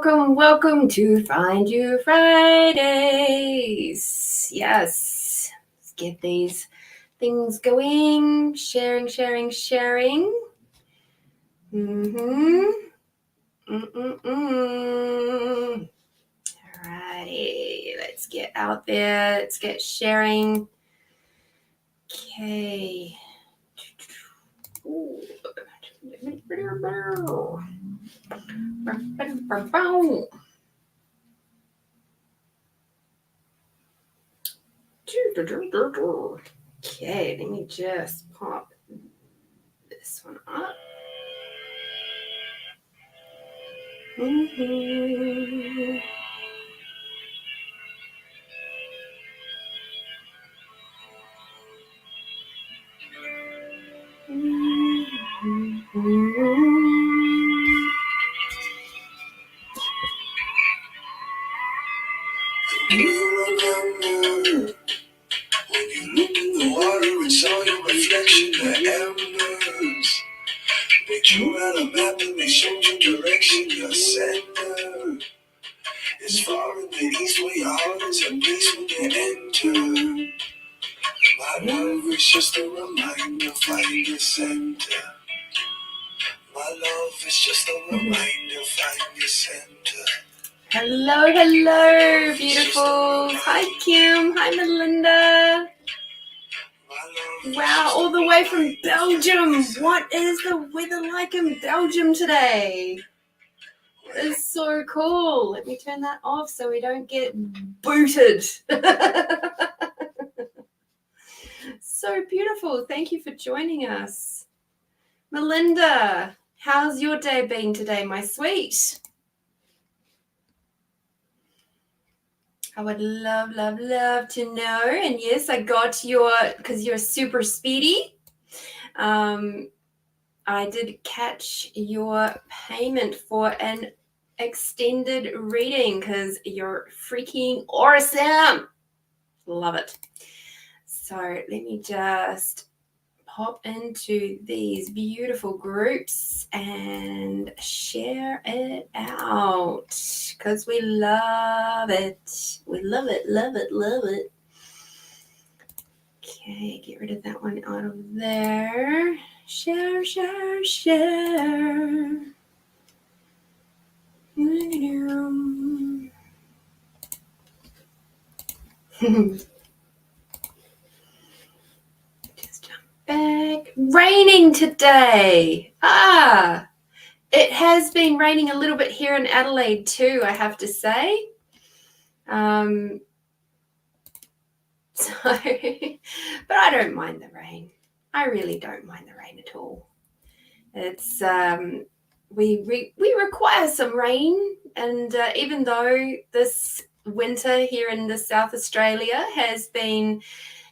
welcome to Find You Fridays. Yes, let's get these things going. Sharing. Alrighty, let's get out there. Let's get sharing. Okay. Ooh. Okay, let me just pop this one up. Do you remember when you looked in the water and saw your reflection, the embers? They drew out a map and they showed you direction. Your center is far in the east where your heart is a place when you enter. My love is just a reminder, find your center. My love is just a reminder, find your center. Hello, beautiful. Hi, Kim. Hi, Melinda. Wow, all the way from Belgium. What is the weather like in Belgium today? It's so cool. Let me turn that off so we don't get booted. So beautiful. Thank you for joining us. Melinda, how's your day been today, my sweet? I would love to know. And yes, I got because you're super speedy. I did catch your payment for an extended reading because you're freaking awesome. Love it. So let me just pop into these beautiful groups and share it out because we love it. We love it. Okay, get rid of that one out of there. Share. Just jump back. Raining today. It has been raining a little bit here in Adelaide too, I have to say. But I don't mind the rain. I really don't mind the rain at all. It's we require some rain, and even though this winter here in the South Australia has been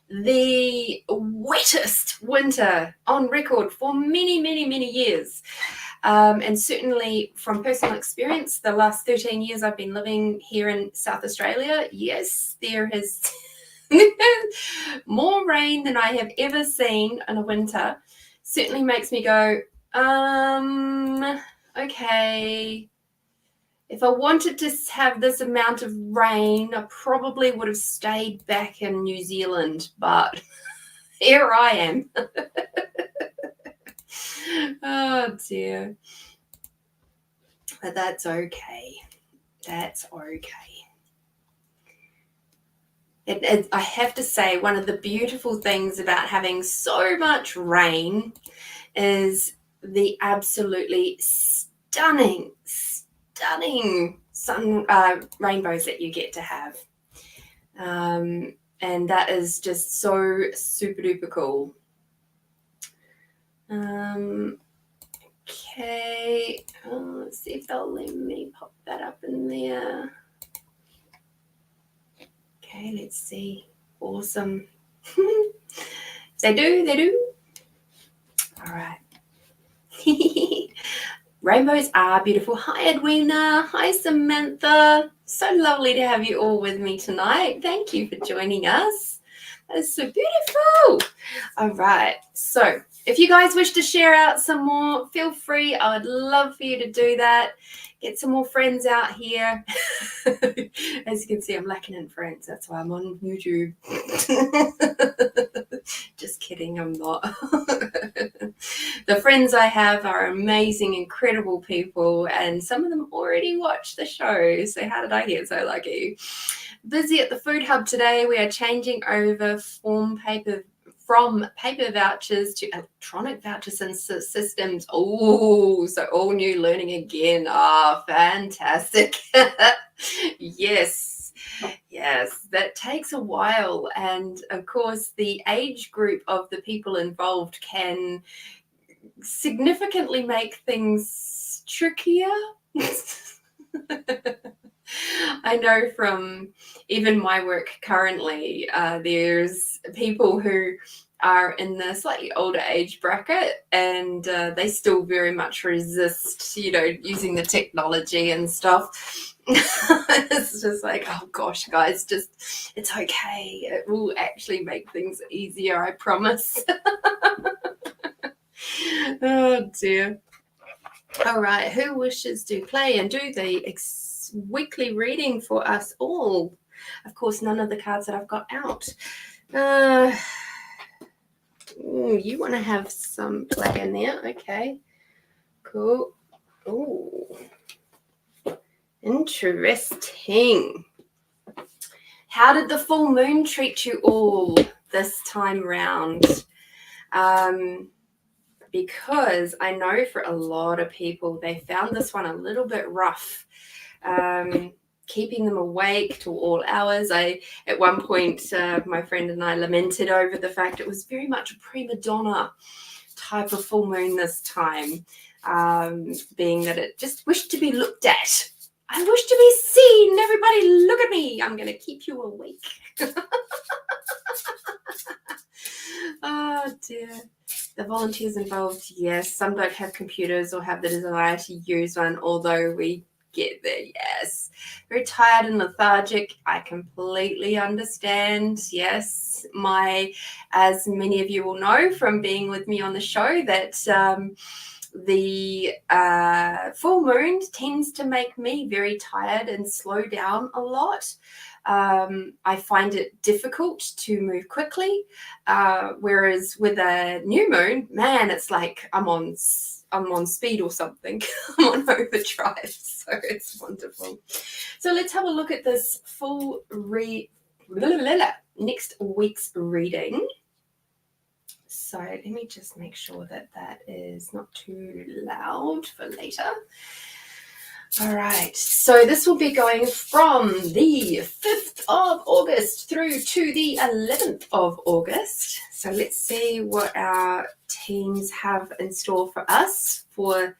the wettest winter on record for many years, and certainly from personal experience, the last 13 years I've been living here in South Australia, yes, there has more rain than I have ever seen in a winter. Certainly makes me go, okay, if I wanted to have this amount of rain, I probably would have stayed back in New Zealand, but here I am. Oh dear. But that's okay. I have to say, one of the beautiful things about having so much rain is the absolutely stunning rainbows that you get to have. And that is just so super duper cool. Okay, let's see if they'll let me pop that up in there. Okay, let's see. Awesome. They do. All right. Rainbows are beautiful. Hi, Edwina. Hi, Samantha. So lovely to have you all with me tonight. Thank you for joining us. That is so beautiful. All right. So if you guys wish to share out some more, feel free. I would love for you to do that. Get some more friends out here. As you can see, I'm lacking in friends. That's why I'm on YouTube. Just kidding, I'm not. The friends I have are amazing, incredible people, and some of them already watch the show. So how did I get so lucky? Busy at the food hub today. We are changing over from paper vouchers to electronic vouchers and systems. Oh, so all new learning again. Ah, fantastic. Yes, that takes a while. And of course, the age group of the people involved can significantly make things trickier. I know from even my work currently, there's people who are in the slightly older age bracket, and they still very much resist, using the technology and stuff. It's just like, oh gosh, guys, it's okay. It will actually make things easier, I promise. Oh dear. All right, who wishes to play and do the weekly reading for us all? Of course, none of the cards that I've got out. You want to have some play in there? Okay, cool. Oh, interesting. How did the full moon treat you all this time round? Because I know for a lot of people, they found this one a little bit rough, keeping them awake to all hours. At one point, my friend and I lamented over the fact it was very much a prima donna type of full moon this time, being that it just wished to be looked at. I wish to be seen. Everybody look at me. I'm going to keep you awake. Oh, dear. The volunteers involved, yes. Some don't have computers or have the desire to use one, although we get there, yes. Very tired and lethargic. I completely understand, yes. As many of you will know from being with me on the show, that the full moon tends to make me very tired and slow down a lot. I find it difficult to move quickly, whereas with a new moon, man, it's like I'm on speed or something. I'm on overdrive, so it's wonderful. So let's have a look at this full next week's reading. So let me just make sure that is not too loud for later. All right, so this will be going from the 5th of August through to the 11th of August. So let's see what our teams have in store for us for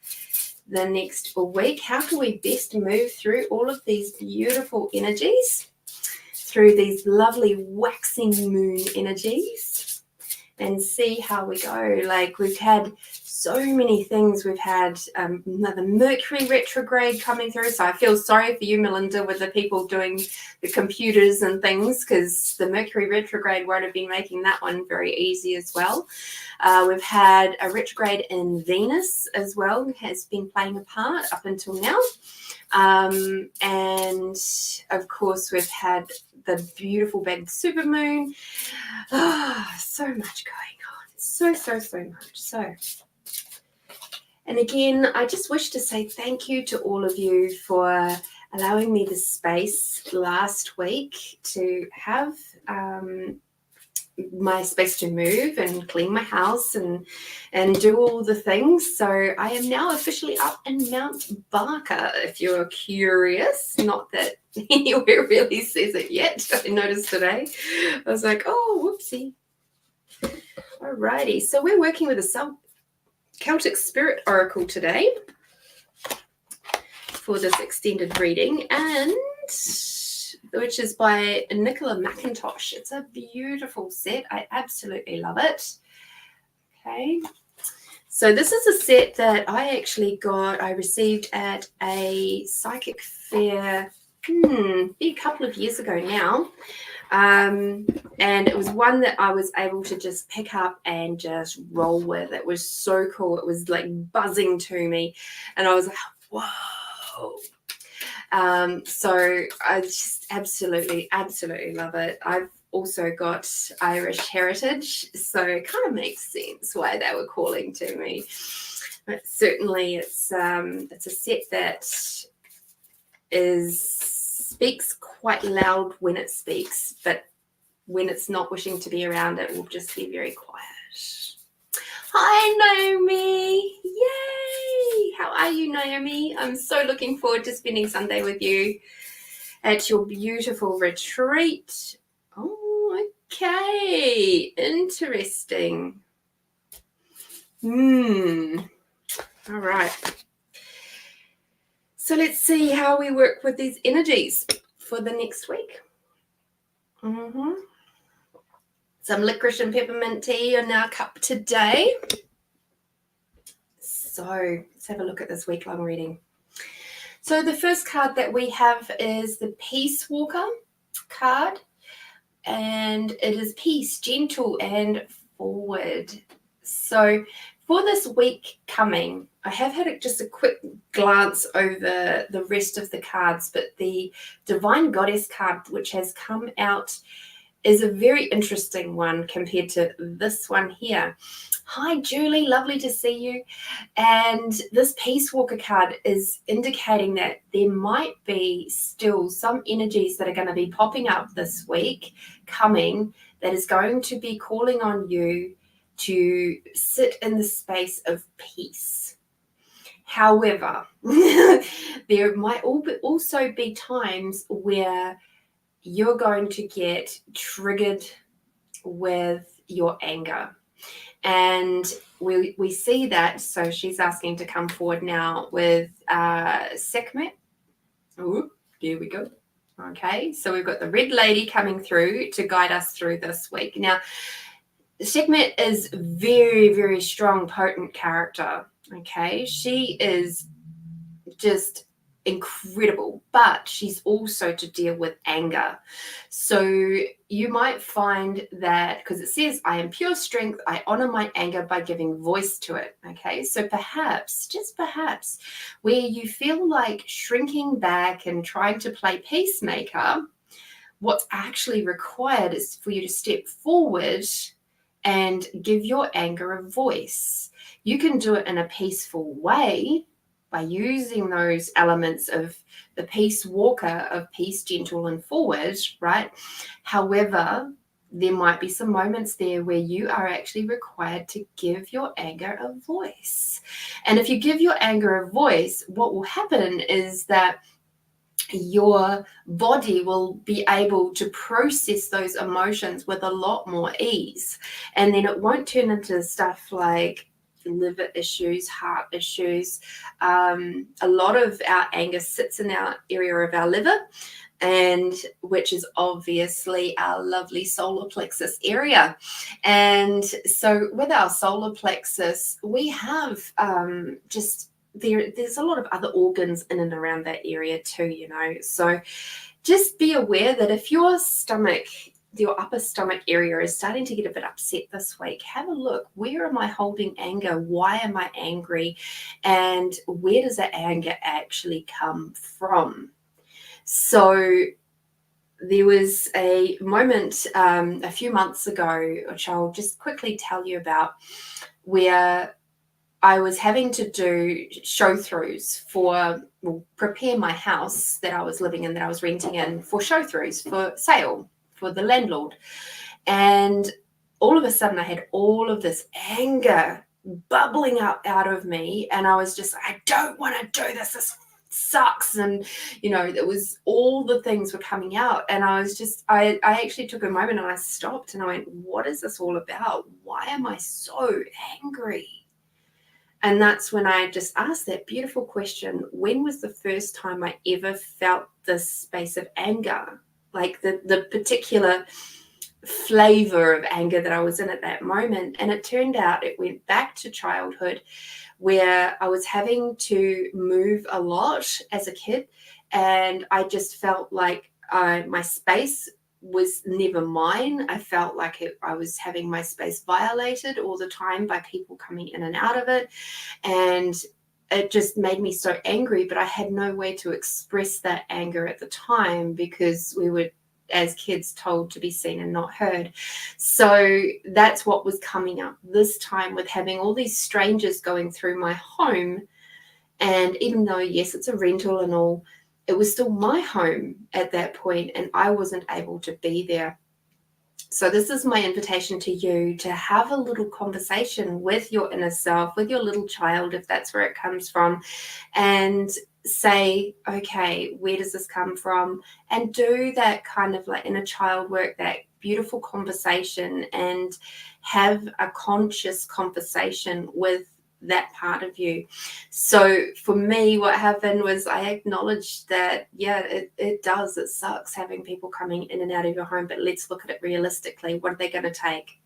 the next week. How can we best move through all of these beautiful energies, through these lovely waxing moon energies, and see how we go. Like, we've had so many things. We've had another Mercury retrograde coming through. So I feel sorry for you, Melinda, with the people doing the computers and things, because the Mercury retrograde won't have been making that one very easy as well. We've had a retrograde in Venus as well, has been playing a part up until now. And of course, we've had the beautiful big supermoon. So much going on. So much. So, and again, I just wish to say thank you to all of you for allowing me the space last week to have my space to move and clean my house and do all the things. So I am now officially up in Mount Barker, if you're curious. Not that anywhere really says it yet. I noticed today. I was like, oh, whoopsie. Alrighty, so we're working with a Celtic Spirit Oracle today for this extended reading, and which is by Nicola McIntosh. It's a beautiful set. I absolutely love it. Okay, so this is a set that I actually received at a psychic fair a couple of years ago now. And it was one that I was able to just pick up and just roll with. It was so cool. It was like buzzing to me, and I was like, whoa. So I just absolutely love it. I've also got Irish heritage, so it kind of makes sense why they were calling to me. But certainly it's a set that speaks quite loud when it speaks, but when it's not wishing to be around, it will just be very quiet. Hi, Naomi. Yay. How are you, Naomi? I'm so looking forward to spending Sunday with you at your beautiful retreat. Oh, okay. Interesting. All right. So let's see how we work with these energies for the next week. Some licorice and peppermint tea in our cup today. So let's have a look at this week-long reading. So the first card that we have is the Peace Walker card, and it is peace, gentle and forward. So for this week coming, I have had just a quick glance over the rest of the cards, but the Divine Goddess card, which has come out, is a very interesting one compared to this one here. Hi, Julie. Lovely to see you. And this Peace Walker card is indicating that there might be still some energies that are going to be popping up this week coming that is going to be calling on you to sit in the space of peace. However, there might also be times where you're going to get triggered with your anger. And we see that. So she's asking to come forward now with Sekhmet. Oh, there we go. Okay, so we've got the red lady coming through to guide us through this week. Now, Sekhmet is very, very strong, potent character. Okay, she is just incredible, but she's also to deal with anger. So you might find that, because it says, I am pure strength, I honor my anger by giving voice to it. Okay, so perhaps, just perhaps, where you feel like shrinking back and trying to play peacemaker, what's actually required is for you to step forward and give your anger a voice. You can do it in a peaceful way by using those elements of the Peace Walker, of peace, gentle and forward, right? However, there might be some moments there where you are actually required to give your anger a voice. And if you give your anger a voice, what will happen is that your body will be able to process those emotions with a lot more ease. And then it won't turn into stuff like liver issues, heart issues. A lot of our anger sits in our area of our liver, and which is obviously our lovely solar plexus area. And so with our solar plexus, we have there's a lot of other organs in and around that area too, you know. So just be aware that if your upper stomach area is starting to get a bit upset this week, have a look. Where am I holding anger? Why am I angry? And where does that anger actually come from? So there was a moment a few months ago, which I'll just quickly tell you about, where I was having to do show-throughs prepare my house that I was living in, that I was renting in, for show-throughs for sale for the landlord. And all of a sudden I had all of this anger bubbling up out of me, and I was just, I don't want to do this. This sucks. And you know, it was all the things were coming out, and I was just, I actually took a moment and I stopped and I went, what is this all about? Why am I so angry? And that's when I just asked that beautiful question, when was the first time I ever felt this space of anger? Like the particular flavor of anger that I was in at that moment. And it turned out it went back to childhood, where I was having to move a lot as a kid. And I just felt like my space was never mine. I felt like I was having my space violated all the time by people coming in and out of it. And it just made me so angry, but I had no way to express that anger at the time because we were, as kids, told to be seen and not heard. So that's what was coming up this time with having all these strangers going through my home. And even though, yes, it's a rental and all, it was still my home at that point, and I wasn't able to be there. So this is my invitation to you to have a little conversation with your inner self, with your little child, if that's where it comes from, and say, okay, where does this come from? And do that kind of like inner child work, that beautiful conversation, and have a conscious conversation with that part of you. So for me, what happened was I acknowledged that, yeah, it sucks having people coming in and out of your home, but let's look at it realistically. What are they going to take?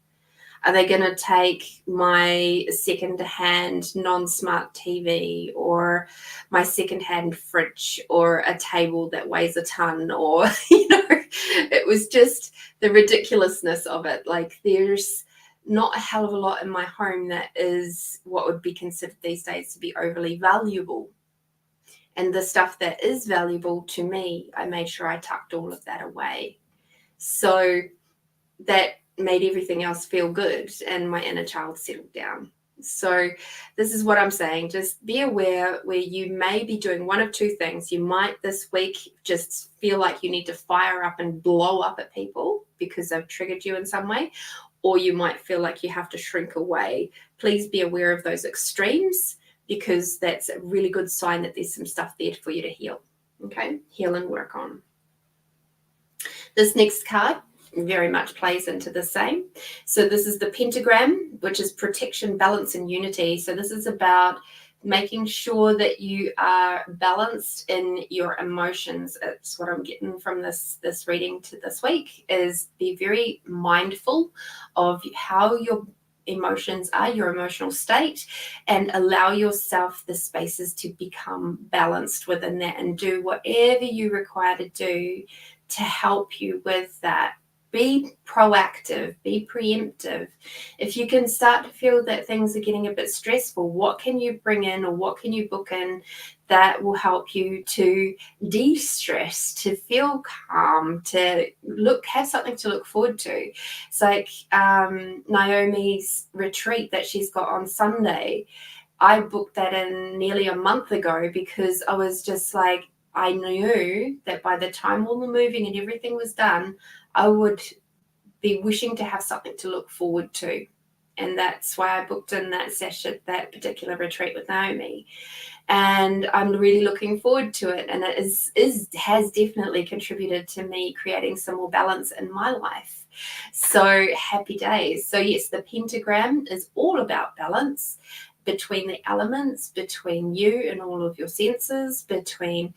Are they going to take my second-hand non-smart TV, or my second-hand fridge, or a table that weighs a ton? Or, it was just the ridiculousness of it. Like, there's not a hell of a lot in my home that is what would be considered these days to be overly valuable. And the stuff that is valuable to me, I made sure I tucked all of that away. So that made everything else feel good, and my inner child settled down. So this is what I'm saying. Just be aware where you may be doing one of two things. You might this week just feel like you need to fire up and blow up at people because they've triggered you in some way, or you might feel like you have to shrink away. Please be aware of those extremes, because that's a really good sign that there's some stuff there for you to heal. Okay, heal and work on. This next card very much plays into the same. So this is the pentagram, which is protection, balance, and unity. So this is about making sure that you are balanced in your emotions. It's what I'm getting from this reading to this week, is be very mindful of how your emotions are, your emotional state, and allow yourself the spaces to become balanced within that, and do whatever you require to do to help you with that. Be proactive, be preemptive. If you can start to feel that things are getting a bit stressful, what can you bring in, or what can you book in that will help you to de-stress, to feel calm, to have something to look forward to? It's like Naomi's retreat that she's got on Sunday. I booked that in nearly a month ago because I was just like, I knew that by the time all the moving and everything was done, I would be wishing to have something to look forward to. And that's why I booked in that session, that particular retreat with Naomi. And I'm really looking forward to it. And it has definitely contributed to me creating some more balance in my life. So happy days. So yes, the pentagram is all about balance between the elements, between you and all of your senses, between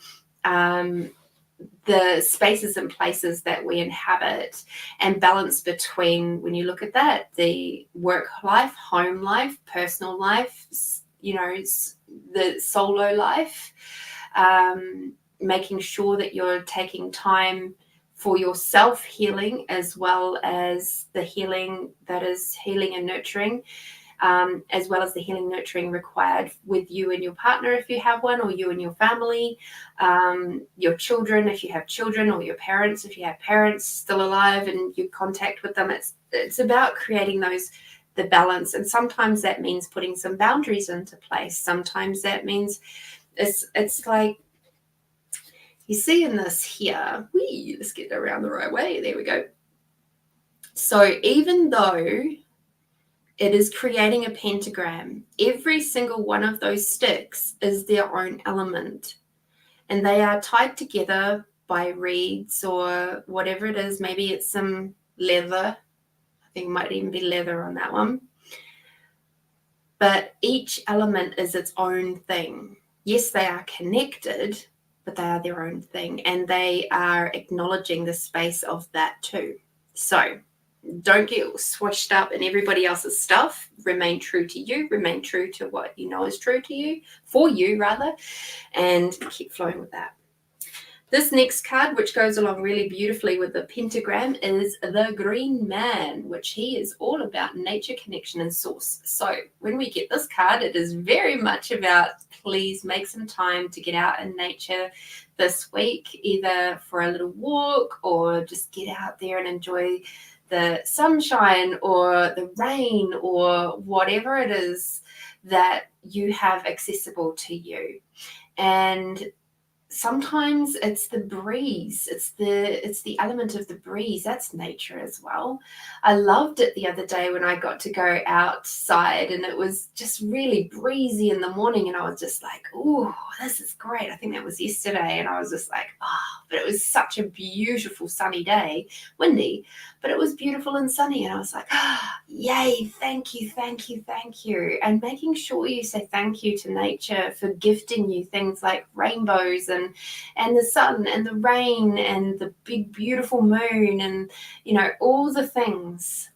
the spaces and places that we inhabit, and balance between, when you look at that, the work life, home life, personal life, the solo life, making sure that you're taking time for your self-healing as well as the healing that is healing and nurturing, as well as the healing nurturing required with you and your partner if you have one, or you and your family, your children if you have children, or your parents if you have parents still alive and you contact with them. It's about creating the balance, and sometimes that means putting some boundaries into place. Sometimes that means it's like you see in this here. Let's get around the right way. There we go. So even though it is creating a pentagram, every single one of those sticks is their own element, and they are tied together by reeds or whatever it is. Maybe it's some leather. I think it might even be leather on that one. But each element is its own thing. Yes, they are connected, but they are their own thing, and they are acknowledging the space of that too. So don't get swashed up in everybody else's stuff. Remain true to you. Remain true to what you know is true to you, for you rather, and keep flowing with that. This next card, which goes along really beautifully with the pentagram, is the Green Man, which he is all about nature, connection, and source. So when we get this card, it is very much about please make some time to get out in nature this week, either for a little walk or just get out there and enjoy the sunshine or the rain or whatever it is that you have accessible to you. And sometimes it's the breeze, it's the element of the breeze. That's nature as well. I loved it the other day when I got to go outside and it was just really breezy in the morning, and I was just like, oh, this is great. I think that was yesterday, and I was just like, oh, but it was such a beautiful sunny day, windy, but it was beautiful and sunny, and I was like, oh, yay, thank you, thank you, thank you. And making sure you say thank you to nature for gifting you things like rainbows and the sun and the rain and the big beautiful moon, and all the things.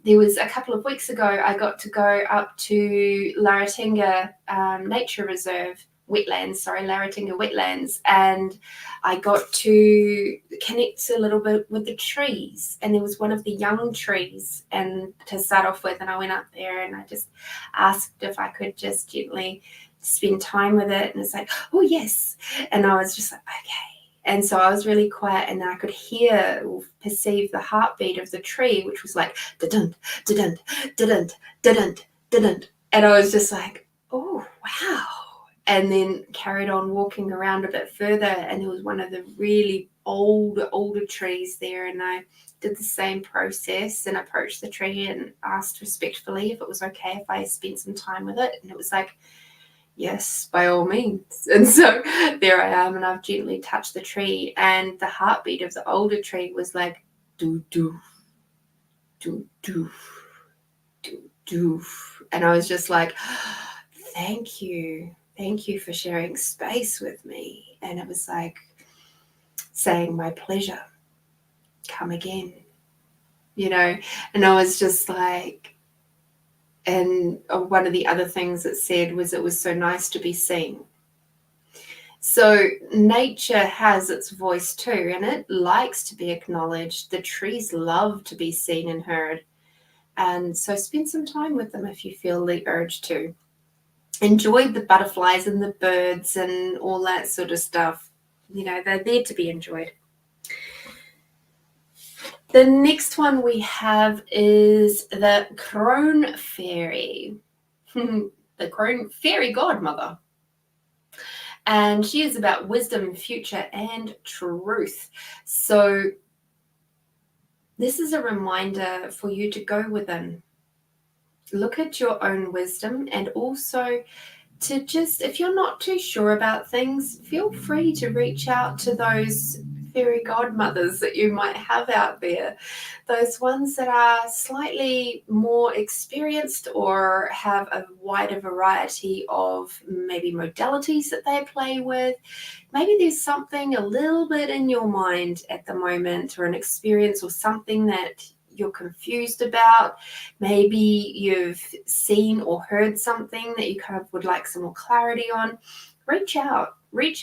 There was a couple of weeks ago I got to go up to Laratinga Nature Reserve Laratinga Wetlands, and I got to connect a little bit with the trees, and there was one of the young trees and to start off with, and I went up there and I just asked if I could just gently spend time with it, and it's like, oh yes, and I was just like, okay. And so I was really quiet, and then I could hear or perceive the heartbeat of the tree, which was like da-dun, da-dun, da-dun, da-dun, da-dun. And I was just like, oh wow. And then carried on walking around a bit further, and there was one of the really older trees there, and I did the same process and approached the tree and asked respectfully if it was okay if I spent some time with it, and it was like, yes, by all means. And so there I am, and I've gently touched the tree, and the heartbeat of the older tree was like doo doo doo doo doo doo, and I was just like, thank you for sharing space with me. And it was like saying, my pleasure, come again, and I was just like, and one of the other things it said was it was so nice to be seen. So nature has its voice too, and it likes to be acknowledged. The trees love to be seen and heard, and so spend some time with them if you feel the urge to. Enjoy the butterflies and the birds and all that sort of stuff. They're there to be enjoyed. The next one we have is the crone fairy, the crone fairy godmother. And she is about wisdom, future, and truth. So this is a reminder for you to go within. Look at your own wisdom, and also to just, if you're not too sure about things, feel free to reach out to those fairy godmothers that you might have out there, those ones that are slightly more experienced or have a wider variety of maybe modalities that they play with. Maybe there's something a little bit in your mind at the moment, or an experience or something that you're confused about. Maybe you've seen or heard something that you kind of would like some more clarity on. Reach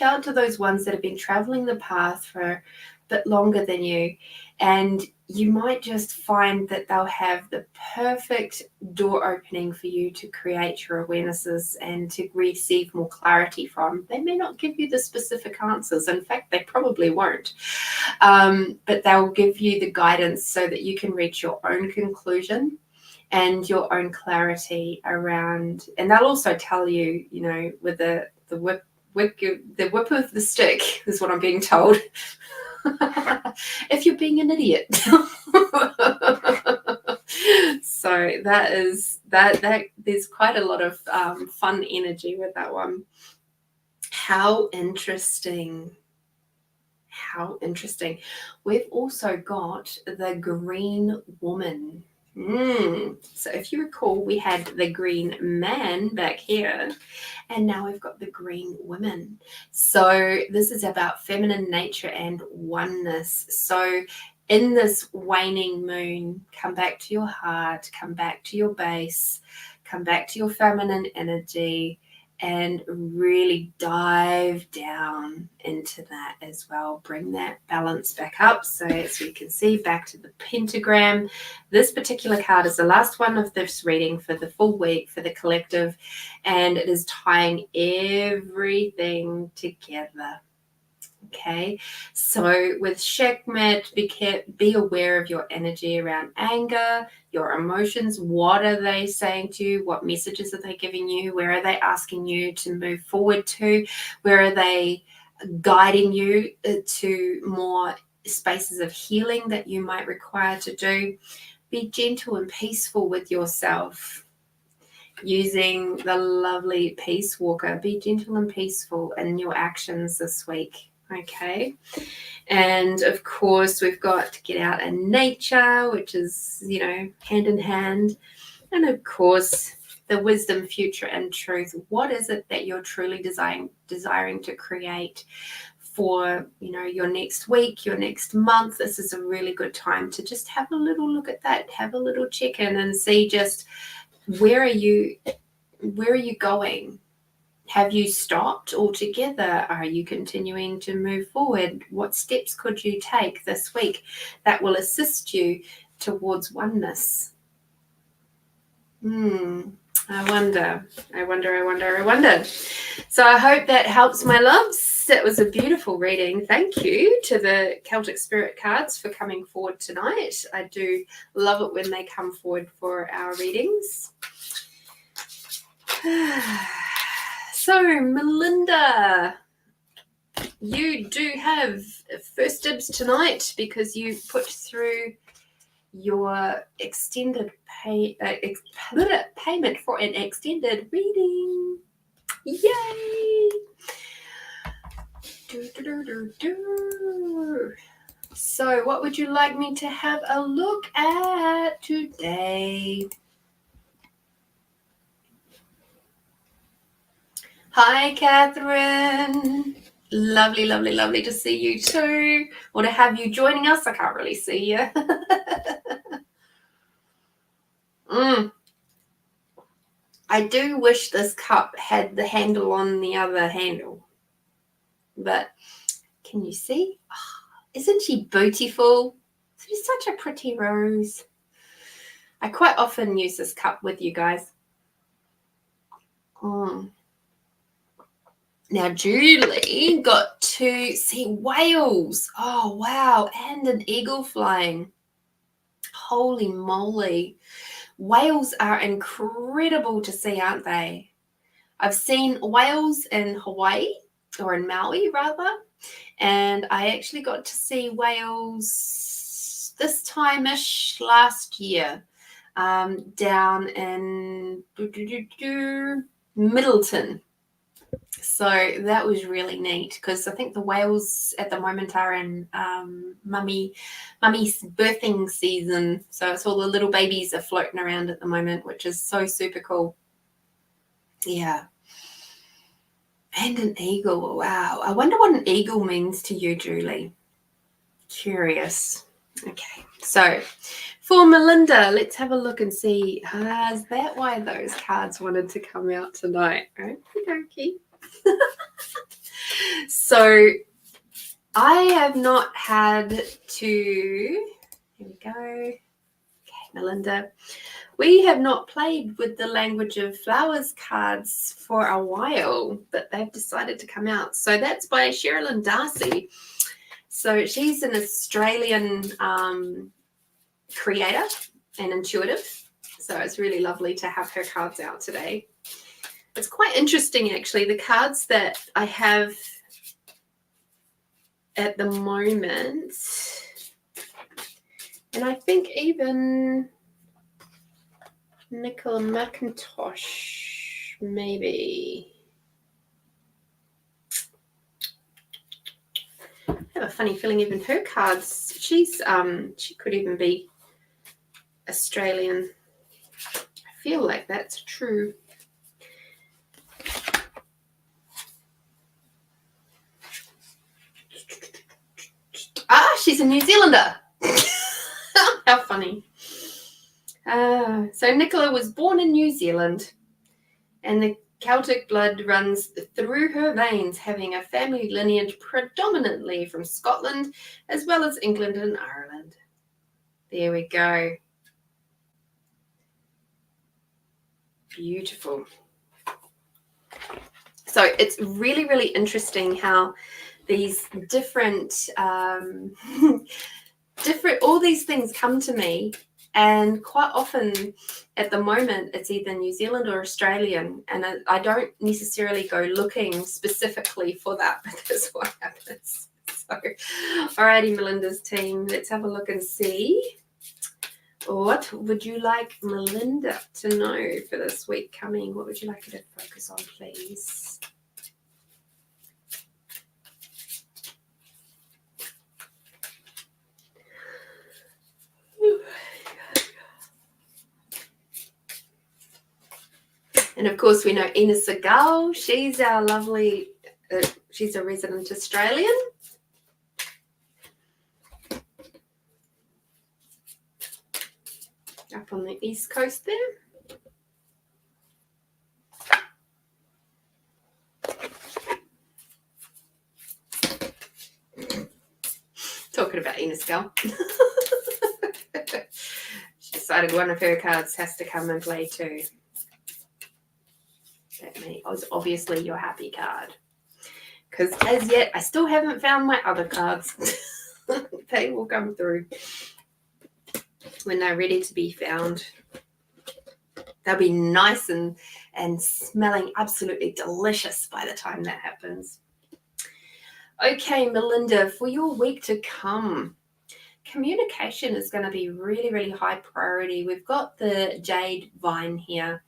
out to those ones that have been traveling the path for a bit longer than you, and you might just find that they'll have the perfect door opening for you to create your awarenesses and to receive more clarity from. They may not give you the specific answers. In fact, they probably won't. But they'll give you the guidance so that you can reach your own conclusion and your own clarity around. And they'll also tell you, with the whip of the stick is what I'm being told. If you're being an idiot. So that is that there's quite a lot of fun energy with that one. How interesting. We've also got the Green Woman. So if you recall, we had the Green Man back here, and now we've got the Green Woman. So this is about feminine nature and oneness. So in this waning moon, come back to your heart, come back to your base, come back to your feminine energy, and really dive down into that as well. Bring that balance back up. So as you can see, back to the pentagram. This particular card is the last one of this reading for the full week, for the collective, and it is tying everything together. Okay, so with Sekhmet, be aware of your energy around anger, your emotions. What are they saying to you? What messages are they giving you? Where are they asking you to move forward to? Where are they guiding you to more spaces of healing that you might require to do? Be gentle and peaceful with yourself. Using the lovely Peace Walker, be gentle and peaceful in your actions this week. Okay, and of course we've got to get out in nature, which is, you know, hand in hand, and of course the wisdom, future, and truth. What is it that you're truly desiring to create for, you know, your next week, your next month? This is a really good time to just have a little look at that, have a little check in and see just where are you going? Have you stopped altogether? Are you continuing to move forward? What steps could you take this week that will assist you towards oneness? I wonder. So I hope that helps, my loves. That was a beautiful reading. Thank you to the Celtic Spirit cards for coming forward tonight. I do love it when they come forward for our readings. So, Melinda, you do have first dibs tonight because you put through your extended payment for an extended reading. Yay! So, what would you like me to have a look at today? Hi, Catherine. Lovely, lovely, lovely to see you too, or to have you joining us. I can't really see you. I do wish this cup had the handle on the other handle, but can you see? Oh, isn't she beautiful? She's such a pretty rose. I quite often use this cup with you guys. Now, Julie got to see whales. Oh, wow. And an eagle flying. Holy moly. Whales are incredible to see, aren't they? I've seen whales in Hawaii, or in Maui, rather. And I actually got to see whales this time-ish last year down in Middleton. So that was really neat because I think the whales at the moment are in mummy's birthing season. So it's all the little babies are floating around at the moment, which is so super cool. Yeah. And an eagle. Wow. I wonder what an eagle means to you, Julie. Curious. Okay. So for Melinda, let's have a look and see. Is that why those cards wanted to come out tonight? Okey-dokey. So I have not had to, here we go. Okay, Melinda, we have not played with the Language of Flowers cards for a while, but they've decided to come out. So that's by Sherilyn Darcy. So she's an Australian creator and intuitive. So it's really lovely to have her cards out today. It's quite interesting, actually, the cards that I have at the moment. And I think even Nicola McIntosh, maybe. I have a funny feeling even her cards, she could even be Australian. I feel like that's true. She's a New Zealander. How funny. So Nicola was born in New Zealand, and Celtic blood runs through her veins, having a family lineage predominantly from Scotland, as well as England and Ireland. There we go. Beautiful. So it's really, really interesting how these different, all these things come to me. And quite often at the moment, it's either New Zealand or Australian. And I don't necessarily go looking specifically for that, but that's what happens. So, alrighty, Melinda's team, let's have a look and see. What would you like Melinda to know for this week coming? What would you like her to focus on, please? And of course, we know Ina Segal. She's our lovely, she's a resident Australian. Up on the east coast there. Talking about Ina Segal. She decided one of her cards has to come and play too. That was obviously your happy card. Because as yet, I still haven't found my other cards. They will come through when they're ready to be found. They'll be nice and smelling absolutely delicious by the time that happens. Okay, Melinda, for your week to come, communication is going to be really, really high priority. We've got the jade vine here.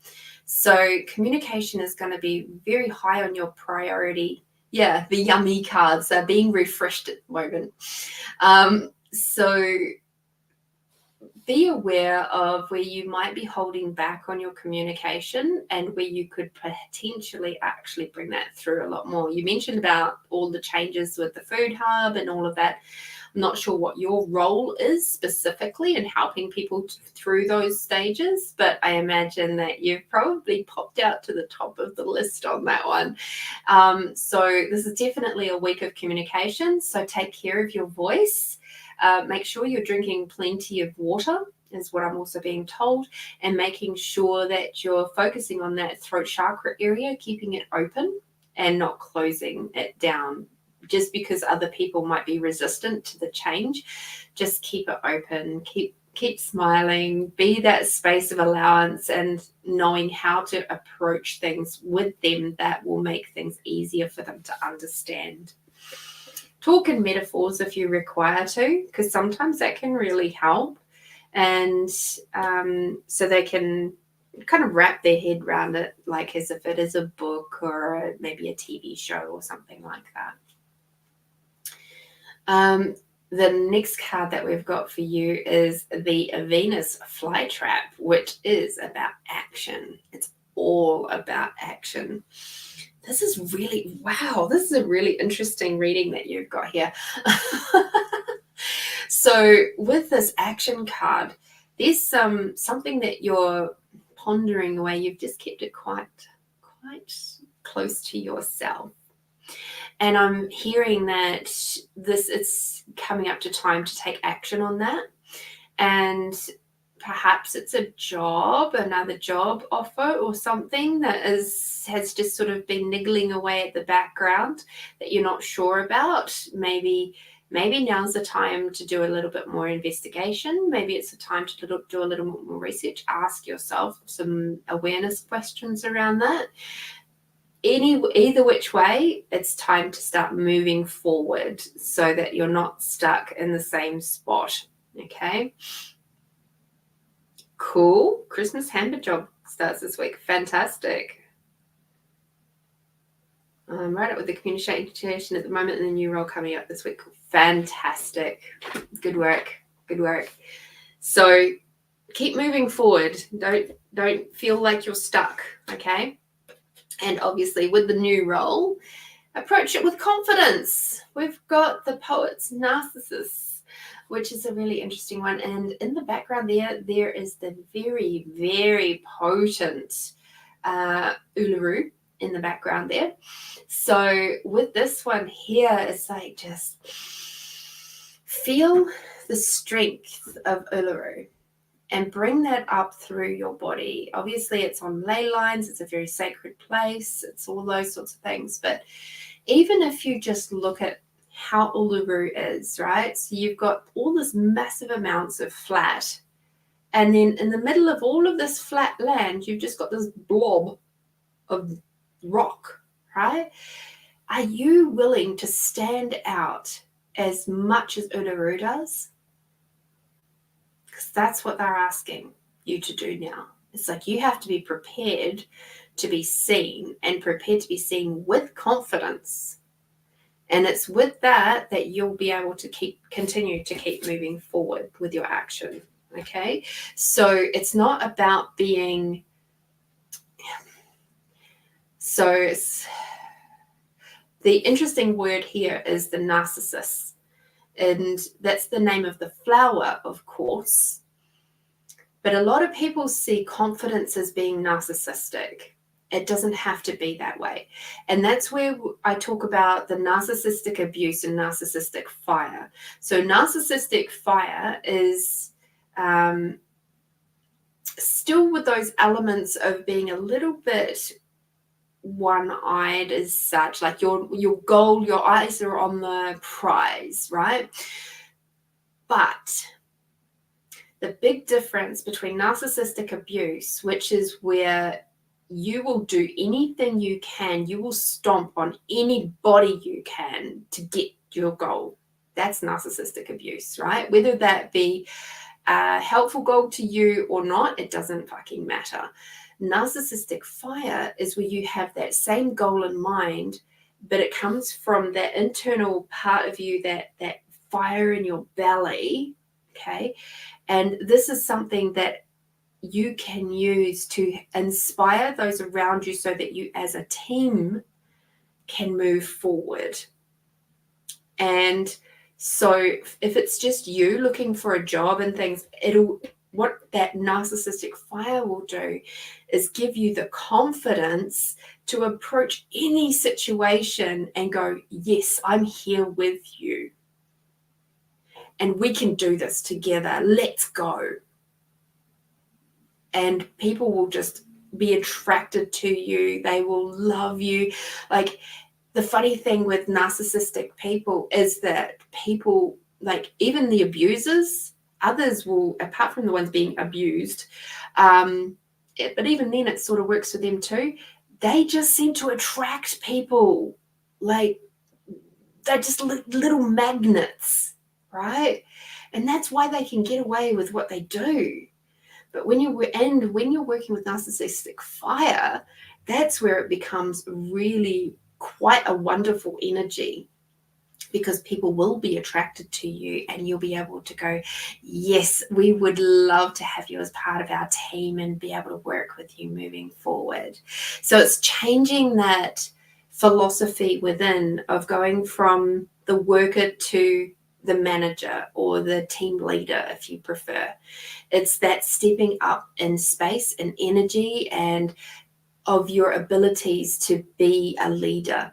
So communication is going to be very high on your priority. Yeah, the yummy cards are being refreshed at the moment. So be aware of where you might be holding back on your communication and where you could potentially actually bring that through a lot more. You mentioned about all the changes with the food hub and all of that. I'm not sure what your role is specifically in helping people through those stages, but I imagine that you've probably popped out to the top of the list on that one. So this is definitely a week of communication. So take care of your voice. Make sure you're drinking plenty of water is what I'm also being told, and making sure that you're focusing on that throat chakra area, keeping it open and not closing it down. Just because other people might be resistant to the change, just keep it open, keep smiling, be that space of allowance and knowing how to approach things with them that will make things easier for them to understand. Talk in metaphors if you require to, because sometimes that can really help. And so they can kind of wrap their head around it, like as if it is a book or maybe a TV show or something like that. The next card that we've got for you is the Venus Flytrap, which is about action. It's all about action. This is really, wow, this is a really interesting reading that you've got here. So with this action card, there's something that you're pondering away. You've just kept it quite close to yourself. And I'm hearing that it's coming up to time to take action on that. And perhaps it's a job, another job offer or something that has just sort of been niggling away at the background that you're not sure about. Maybe now's the time to do a little bit more investigation. Maybe it's the time to do a little more research. Ask yourself some awareness questions around that. Either which way, it's time to start moving forward so that you're not stuck in the same spot. Okay. Cool. Christmas hamper job starts this week. Fantastic. Right up with the communication at the moment and the new role coming up this week. Fantastic. Good work. Good work. So keep moving forward. Don't feel like you're stuck. Okay. And obviously with the new role, approach it with confidence. We've got the Poet's Narcissus, which is a really interesting one. And in the background there is the very, very potent Uluru. in the background there. So with this one here, it's like just feel the strength of Uluru and bring that up through your body. Obviously, it's on ley lines. It's a very sacred place. It's all those sorts of things. But even if you just look at how Uluru is, right? So you've got all this massive amounts of flat. And then in the middle of all of this flat land, you've just got this blob of rock, right? Are you willing to stand out as much as Uluru does? Because that's what they're asking you to do now. It's like you have to be prepared to be seen, and prepared to be seen with confidence. And it's with that you'll be able to continue to keep moving forward with your action. Okay, so it's not about being. So the interesting word here is the narcissus, and that's the name of the flower, of course. But a lot of people see confidence as being narcissistic. It doesn't have to be that way. And that's where I talk about the narcissistic abuse and narcissistic fire. So narcissistic fire is still with those elements of being a little bit one-eyed as such, like your goal, your eyes are on the prize, right? But the big difference between narcissistic abuse, which is where you will do anything you can, you will stomp on anybody you can to get your goal. That's narcissistic abuse, right? Whether that be a helpful goal to you or not, it doesn't fucking matter. Narcissistic fire is where you have that same goal in mind, but it comes from that internal part of you, that fire in your belly, okay? And this is something that you can use to inspire those around you so that you as a team can move forward. And so if it's just you looking for a job and things, what that narcissistic fire will do is give you the confidence to approach any situation and go, yes, I'm here with you. And we can do this together. Let's go. And people will just be attracted to you. They will love you. Like, the funny thing with narcissistic people is that people, like even the abusers, others will, apart from the ones being abused, but even then it sort of works for them too. They just seem to attract people. Like, they're just little magnets, right? And that's why they can get away with what they do. But when you're working with narcissistic fire, that's where it becomes really quite a wonderful energy, because people will be attracted to you and you'll be able to go, yes, we would love to have you as part of our team and be able to work with you moving forward. So it's changing that philosophy within of going from the worker to the manager or the team leader, if you prefer. It's that stepping up in space and energy and of your abilities to be a leader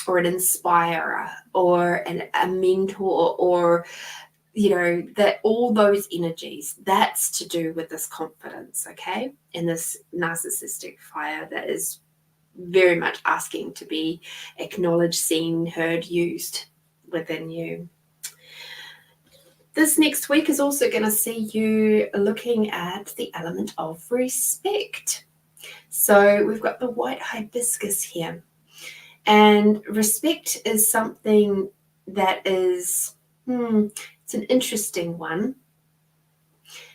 or an inspirer or a mentor, or that all those energies, that's to do with this confidence, okay? And this narcissistic fire that is very much asking to be acknowledged, seen, heard, used within you. This next week is also going to see you looking at the element of respect. So we've got the white hibiscus here. And respect is something that is, it's an interesting one.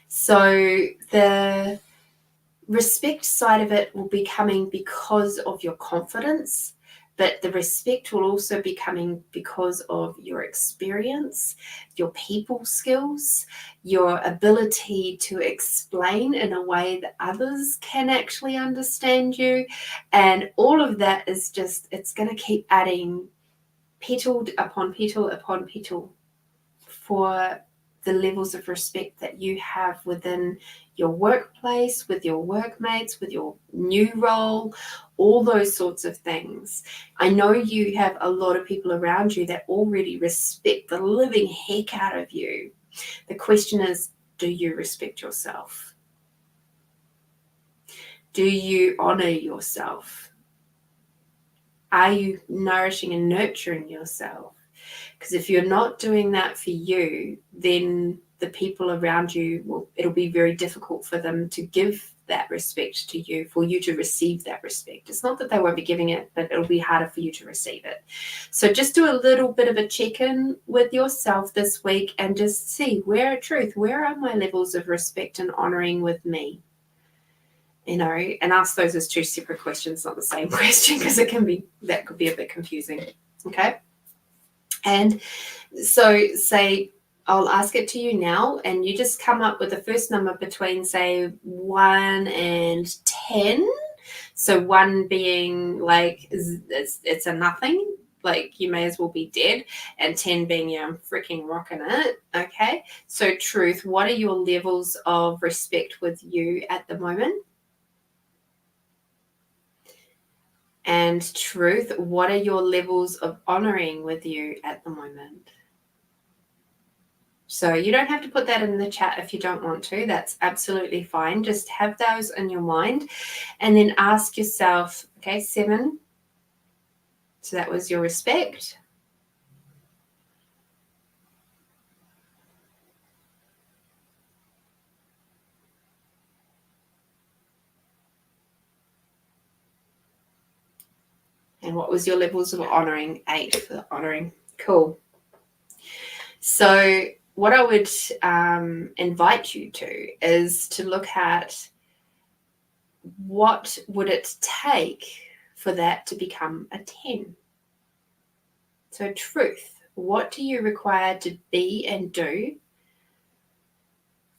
So the respect side of it will be coming because of your confidence, but the respect will also be coming because of your experience, your people skills, your ability to explain in a way that others can actually understand you. And all of that is just, it's going to keep adding petal upon petal upon petal for the levels of respect that you have within your workplace, with your workmates, with your new role, all those sorts of things. I know you have a lot of people around you that already respect the living heck out of you. The question is, do you respect yourself? Do you honor yourself? Are you nourishing and nurturing yourself? Because if you're not doing that for you, then the people around you, it'll be very difficult for them to give that respect to you, for you to receive that respect. It's not that they won't be giving it, but it'll be harder for you to receive it. So just do a little bit of a check-in with yourself this week and just see, where are my levels of respect and honoring with me? And ask those as two separate questions, not the same question, because that could be a bit confusing. Okay. And so say, I'll ask it to you now, and you just come up with the first number between, say, 1 and 10. So 1 being like, it's a nothing, like you may as well be dead, and 10 being, yeah, I'm freaking rocking it. Okay. So Truth, what are your levels of respect with you at the moment? And Truth, what are your levels of honoring with you at the moment? So you don't have to put that in the chat if you don't want to. That's absolutely fine. Just have those in your mind and then ask yourself, okay, 7. So that was your respect. And what was your levels of honoring? 8 for the honoring. Cool. So what I would invite you to is to look at, what would it take for that to become a 10? So Truth, what do you require to be and do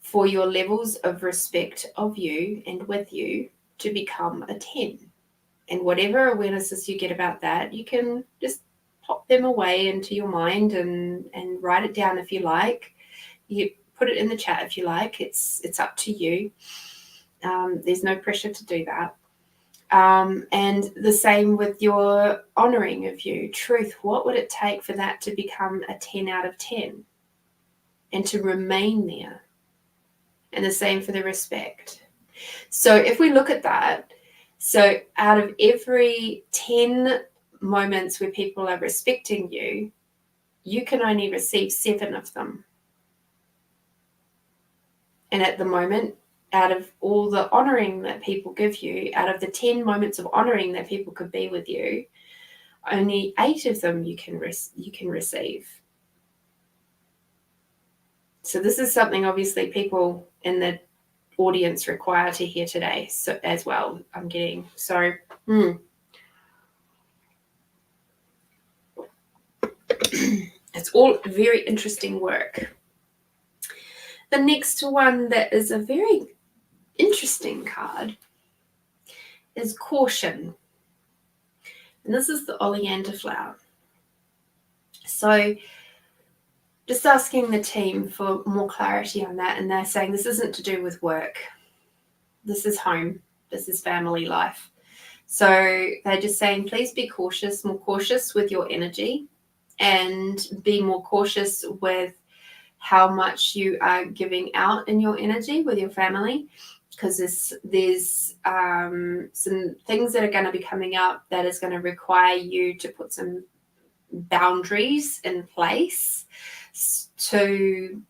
for your levels of respect of you and with you to become a 10? And whatever awarenesses you get about that, you can just pop them away into your mind and write it down if you like. You put it in the chat if you like. It's up to you. There's no pressure to do that. And the same with your honoring of you. Truth, what would it take for that to become a 10 out of 10 and to remain there? And the same for the respect. So if we look at that, so out of every 10 moments where people are respecting you, you can only receive 7 of them. And at the moment, out of all the honoring that people give you, out of the 10 moments of honoring that people could be with you, only 8 of them you can receive. So this is something obviously people in the audience require to hear today, so as well, I'm getting. So it's all very interesting work. The next one that is a very interesting card is Caution. And this is the oleander flower. So just asking the team for more clarity on that, and they're saying this isn't to do with work. This is home. This is family life. So they're just saying, please be cautious, more cautious with your energy, and be more cautious with how much you are giving out in your energy with your family, because there's some things that are going to be coming up that is going to require you to put some boundaries in place to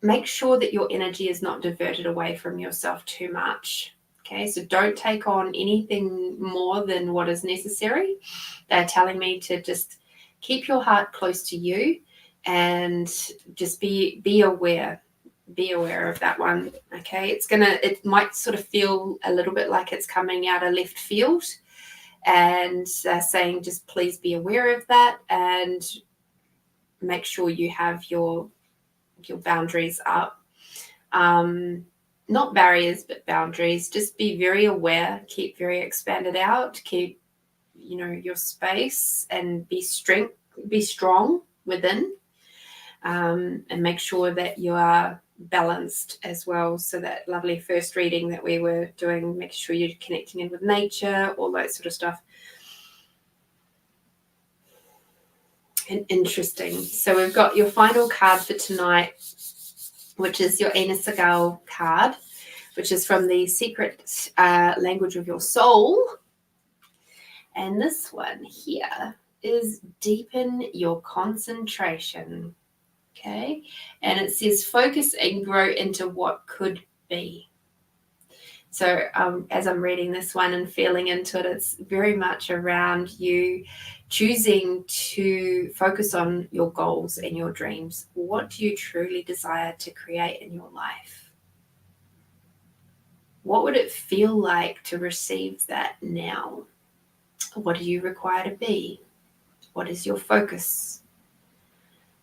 make sure that your energy is not diverted away from yourself too much. Okay, so don't take on anything more than what is necessary. They're telling me to just keep your heart close to you and just be aware of that one. Okay, it might sort of feel a little bit like it's coming out of left field, and saying just please be aware of that and make sure you have your boundaries up. Not barriers, but boundaries. Just be very aware, keep very expanded out, keep your space, and be strong within. and make sure that you are balanced as well. So that lovely first reading that we were doing, making sure you're connecting in with nature, all that sort of stuff. And interesting. So we've got your final card for tonight, which is your Ena Segal card, which is from the Secret Language of Your Soul. And this one here is deepen your concentration. Okay. And it says focus and grow into what could be. So as I'm reading this one and feeling into it, it's very much around you choosing to focus on your goals and your dreams. What do you truly desire to create in your life? What would it feel like to receive that now? What do you require to be? What is your focus?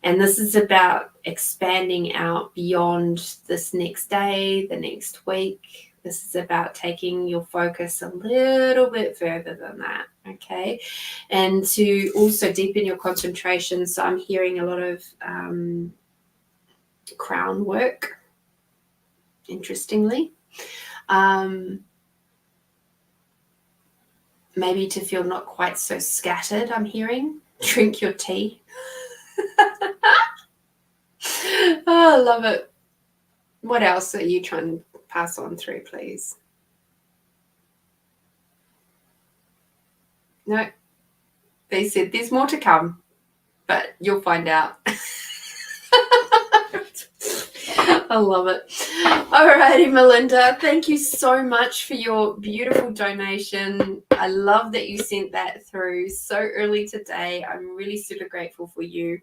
And this is about expanding out beyond this next day, the next week. This is about taking your focus a little bit further than that, okay? And to also deepen your concentration. So I'm hearing a lot of crown work, interestingly. Maybe to feel not quite so scattered, I'm hearing. Drink your tea. Oh, I love it. What else are you trying to pass on through, please? No. They said there's more to come, but you'll find out. I love it. Alrighty, Melinda, thank you so much for your beautiful donation. I love that you sent that through so early today. I'm really super grateful for you.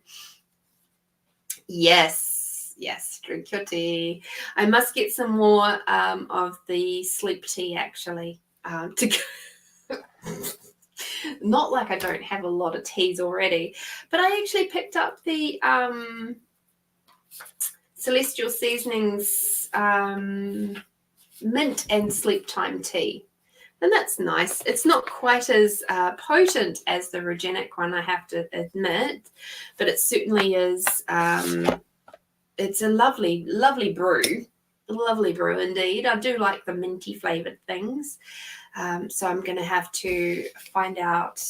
Yes, drink your tea. I must get some more of the sleep tea, actually, to go. Not like I don't have a lot of teas already, but I actually picked up the Celestial Seasonings mint and sleep time tea. And that's nice. It's not quite as potent as the Regenic one, I have to admit, but it certainly is. It's a lovely, lovely brew. Lovely brew indeed. I do like the minty flavored things. So I'm going to have to find out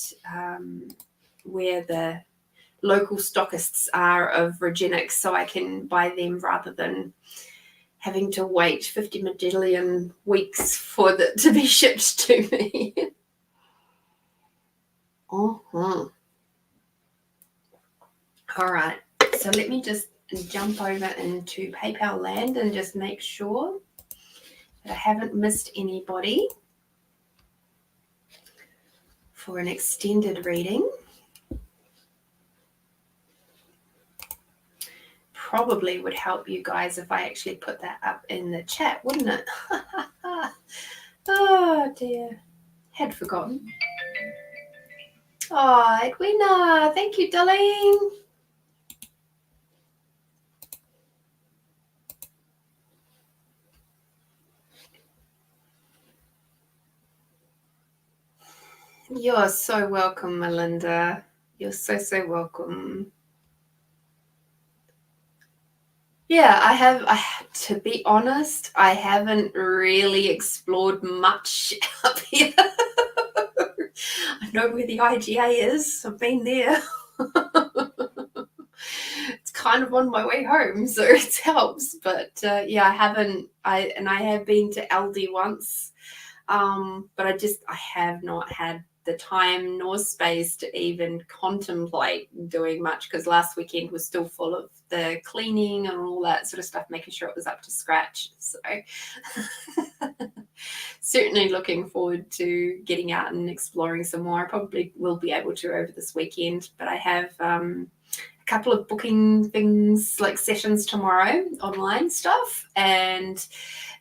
where the local stockists are of Regenics so I can buy them rather than having to wait 50 million weeks for it to be shipped to me. Uh-huh. All right. So let me just jump over into PayPal land and just make sure that I haven't missed anybody for an extended reading. Probably would help you guys if I actually put that up in the chat, wouldn't it? Oh dear, had forgotten. Oh, Edwina, thank you, darling. You're so welcome, Melinda. You're so welcome. Yeah, I have, to be honest, I haven't really explored much up here. I know where the IGA is. I've been there. It's kind of on my way home, so it helps. But yeah, I haven't. I have been to LD once, but I have not had the time nor space to even contemplate doing much because last weekend was still full of the cleaning and all that sort of stuff, making sure it was up to scratch. So certainly looking forward to getting out and exploring some more. I probably will be able to over this weekend, but I have a couple of booking things like sessions tomorrow, online stuff, and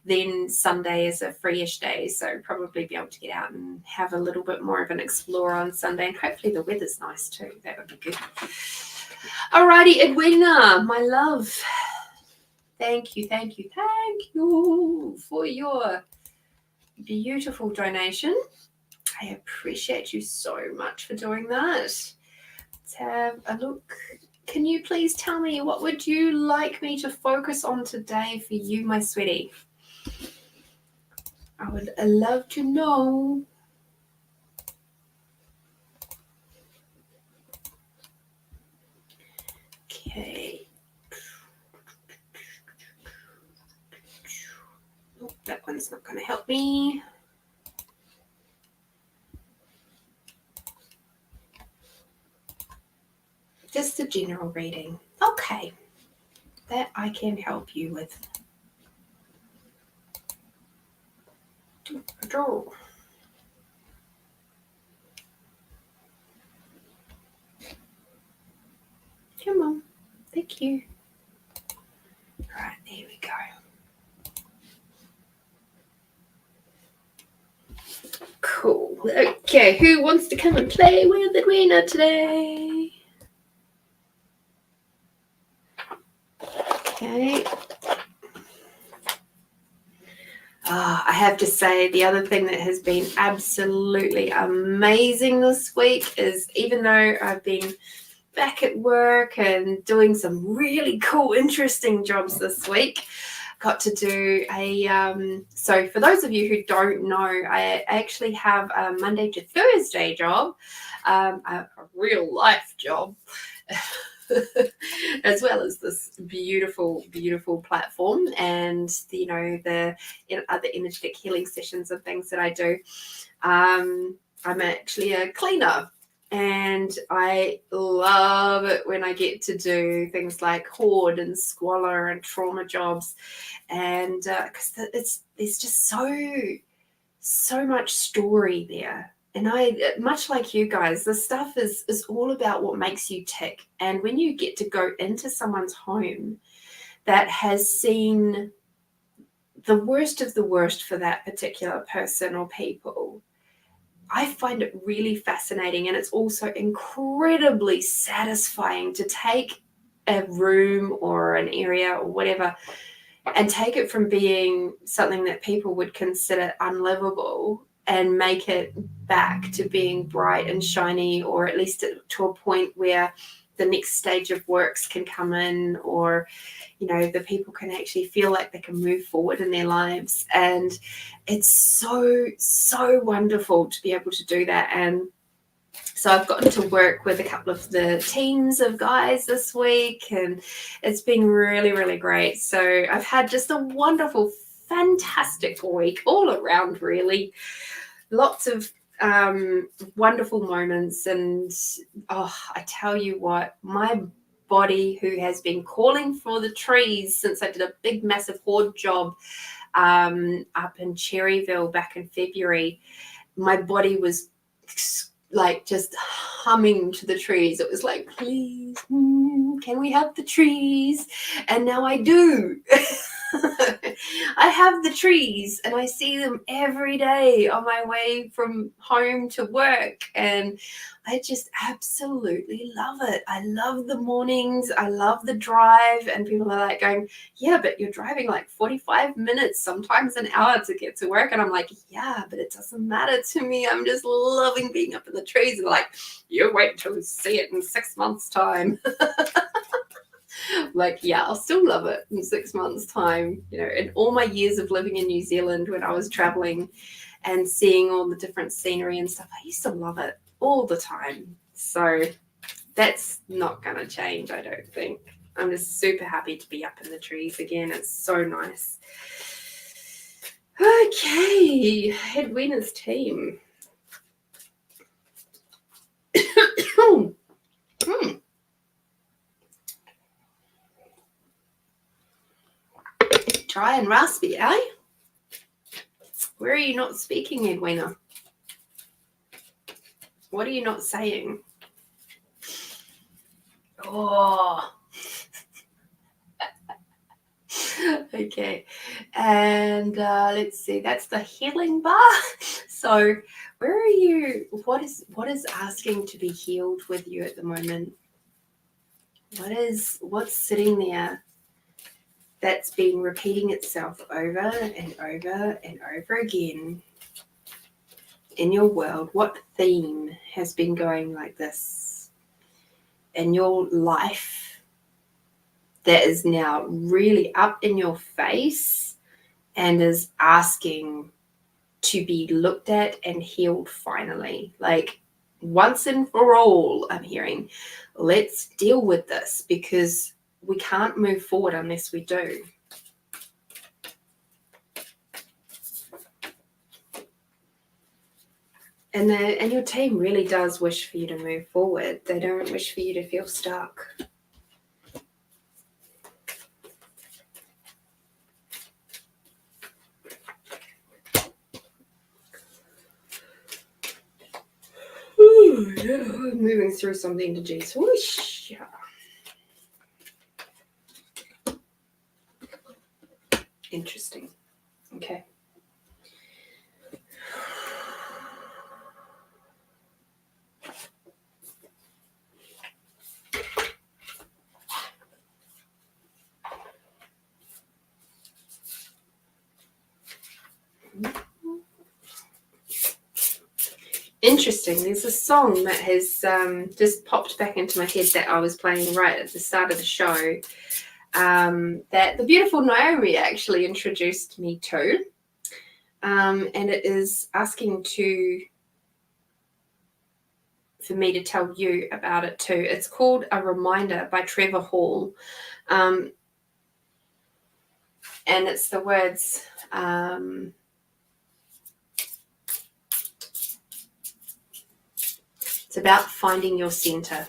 then Sunday is a free-ish day, so probably be able to get out and have a little bit more of an explore on Sunday, and hopefully the weather's nice too. That would be good. Alrighty, Edwina, my love. Thank you for your beautiful donation. I appreciate you so much for doing that. Let's have a look. can you please tell me what would you like me to focus on today for you, my sweetie? I would love to know. Okay. Oh, that one's not going to help me. Just a general reading. Okay. That I can help you with. Come on. Thank you. Right, there we go. Cool. Okay, who wants to come and play with Edwina today? Okay. I have to say, the other thing that has been absolutely amazing this week is, even though I've been back at work and doing some really cool, interesting jobs this week, got to do so for those of you who don't know, I actually have a Monday to Thursday job, a real life job, as well as this beautiful platform and the other energetic healing sessions and things that I do. I'm actually a cleaner, and I love it when I get to do things like hoard and squalor and trauma jobs, and because there's just so much story there. And I, much like you guys, this stuff is all about what makes you tick. And when you get to go into someone's home that has seen the worst of the worst for that particular person or people, I find it really fascinating. And it's also incredibly satisfying to take a room or an area or whatever and take it from being something that people would consider unlivable and make it back to being bright and shiny, or at least to a point where the next stage of works can come in, or the people can actually feel like they can move forward in their lives. And it's so wonderful to be able to do that. And so I've gotten to work with a couple of the teams of guys this week, and it's been really, really great. So I've had just a wonderful, fantastic week all around, really. Lots of wonderful moments. And I tell you what, my body, who has been calling for the trees since I did a big, massive hoard job up in Cherryville back in February, my body was like just humming to the trees. It was like, please, can we have the trees? And now I do. I have the trees, and I see them every day on my way from home to work, and I just absolutely love it. I love the mornings. I love the drive, and people are like going, yeah, but you're driving like 45 minutes, sometimes an hour to get to work. And I'm like, yeah, but it doesn't matter to me. I'm just loving being up in the trees. And like, you wait until you see it in 6 months' time. Like, yeah, I'll still love it in 6 months' time. In all my years of living in New Zealand, when I was traveling and seeing all the different scenery and stuff, I used to love it all the time. So that's not going to change, I don't think. I'm just super happy to be up in the trees again. It's so nice. Okay, Edwina's team. Dry and raspy, eh? Where are you not speaking, Edwina? What are you not saying? Oh. Okay. And let's see. That's the healing bar. So where are you? What is asking to be healed with you at the moment? What's sitting there that's been repeating itself over and over and over again in your world? What theme has been going like this? in your life that is now really up in your face and is asking to be looked at and healed finally. Like once and for all, I'm hearing, let's deal with this, because we can't move forward unless we do. And your team really does wish for you to move forward. They don't wish for you to feel stuck. Ooh, yeah. Moving through something to G. Swoosh. Yeah. Interesting. Okay. Interesting. There's a song that has just popped back into my head that I was playing right at the start of the show, that the beautiful Naomi actually introduced me to. And it is asking for me to tell you about it too. It's called A Reminder by Trevor Hall. And it's the words, it's about finding your center.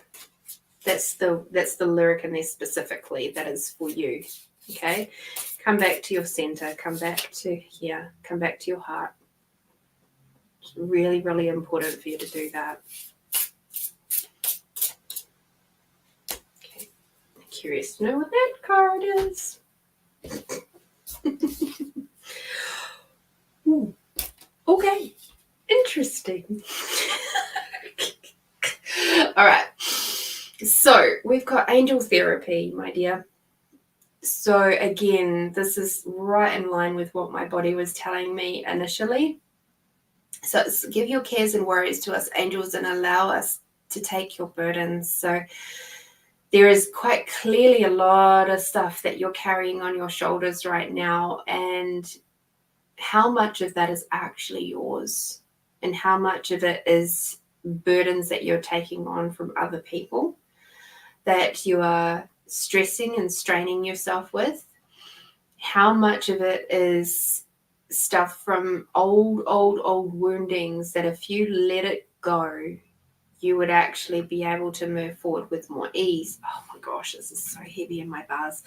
That's the lyric in there specifically. That is for you. Okay. Come back to your center. Come back to here. Come back to your heart. It's really, really important for you to do that. Okay. I'm curious to know what that card is. Ooh. Okay. Interesting. All right. So we've got angel therapy, my dear. So again, this is right in line with what my body was telling me initially. So it's give your cares and worries to us angels and allow us to take your burdens. So there is quite clearly a lot of stuff that you're carrying on your shoulders right now, and how much of that is actually yours and how much of it is burdens that you're taking on from other people that you are stressing and straining yourself with. How much of it is stuff from old woundings that if you let it go, you would actually be able to move forward with more ease. Oh my gosh, this is so heavy in my bars.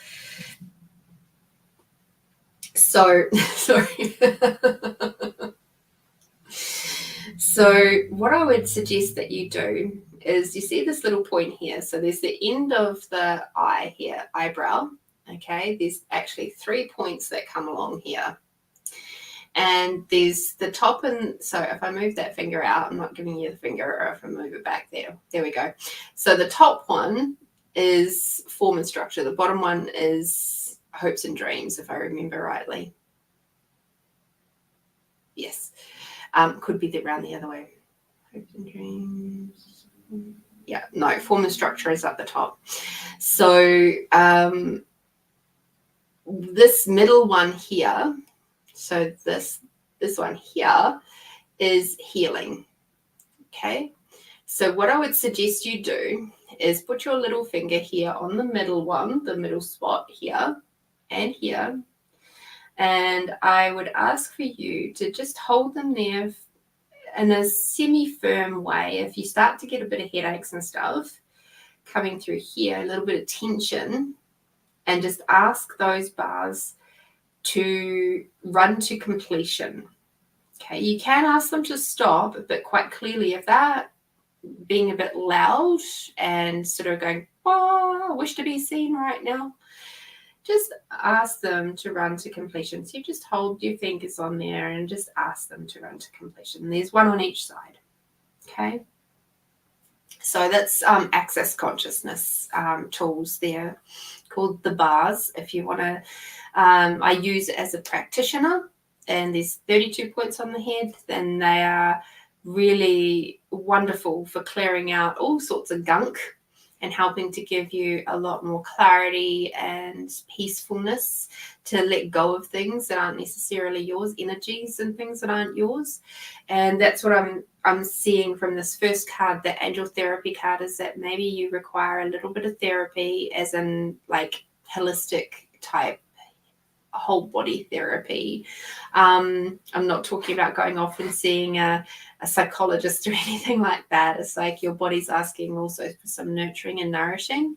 So, sorry. So what I would suggest that you do is, you see this little point here. So there's the end of the eye here, eyebrow. Okay, there's actually 3 points that come along here. And there's the top, and so if I move that finger out, I'm not giving you the finger, or if I move it back there we go. So the top one is form and structure. The bottom one is hopes and dreams, if I remember rightly. Yes. Could be around the other way. Hopes and dreams. Yeah, no, form and structure is at the top. So this middle one here, so this one here is healing. Okay, so what I would suggest you do is put your little finger here on the middle one, the middle spot here and here, and I would ask for you to just hold them there in a semi-firm way. If you start to get a bit of headaches and stuff coming through here, a little bit of tension, and just ask those bars to run to completion. Okay, you can ask them to stop, but quite clearly, if they're being a bit loud and sort of going, oh, I wish to be seen right now, just ask them to run to completion. So you just hold your fingers on there and just ask them to run to completion. There's one on each side. Okay. So that's access consciousness tools there, called the bars. If you want to, I use it as a practitioner, and there's 32 points on the head, and they are really wonderful for clearing out all sorts of gunk and helping to give you a lot more clarity and peacefulness to let go of things that aren't necessarily yours, energies and things that aren't yours. And that's what I'm seeing from this first card, the angel therapy card, is that maybe you require a little bit of therapy, as in like holistic type whole body therapy. I'm not talking about going off and seeing a psychologist or anything like that. It's like your body's asking also for some nurturing and nourishing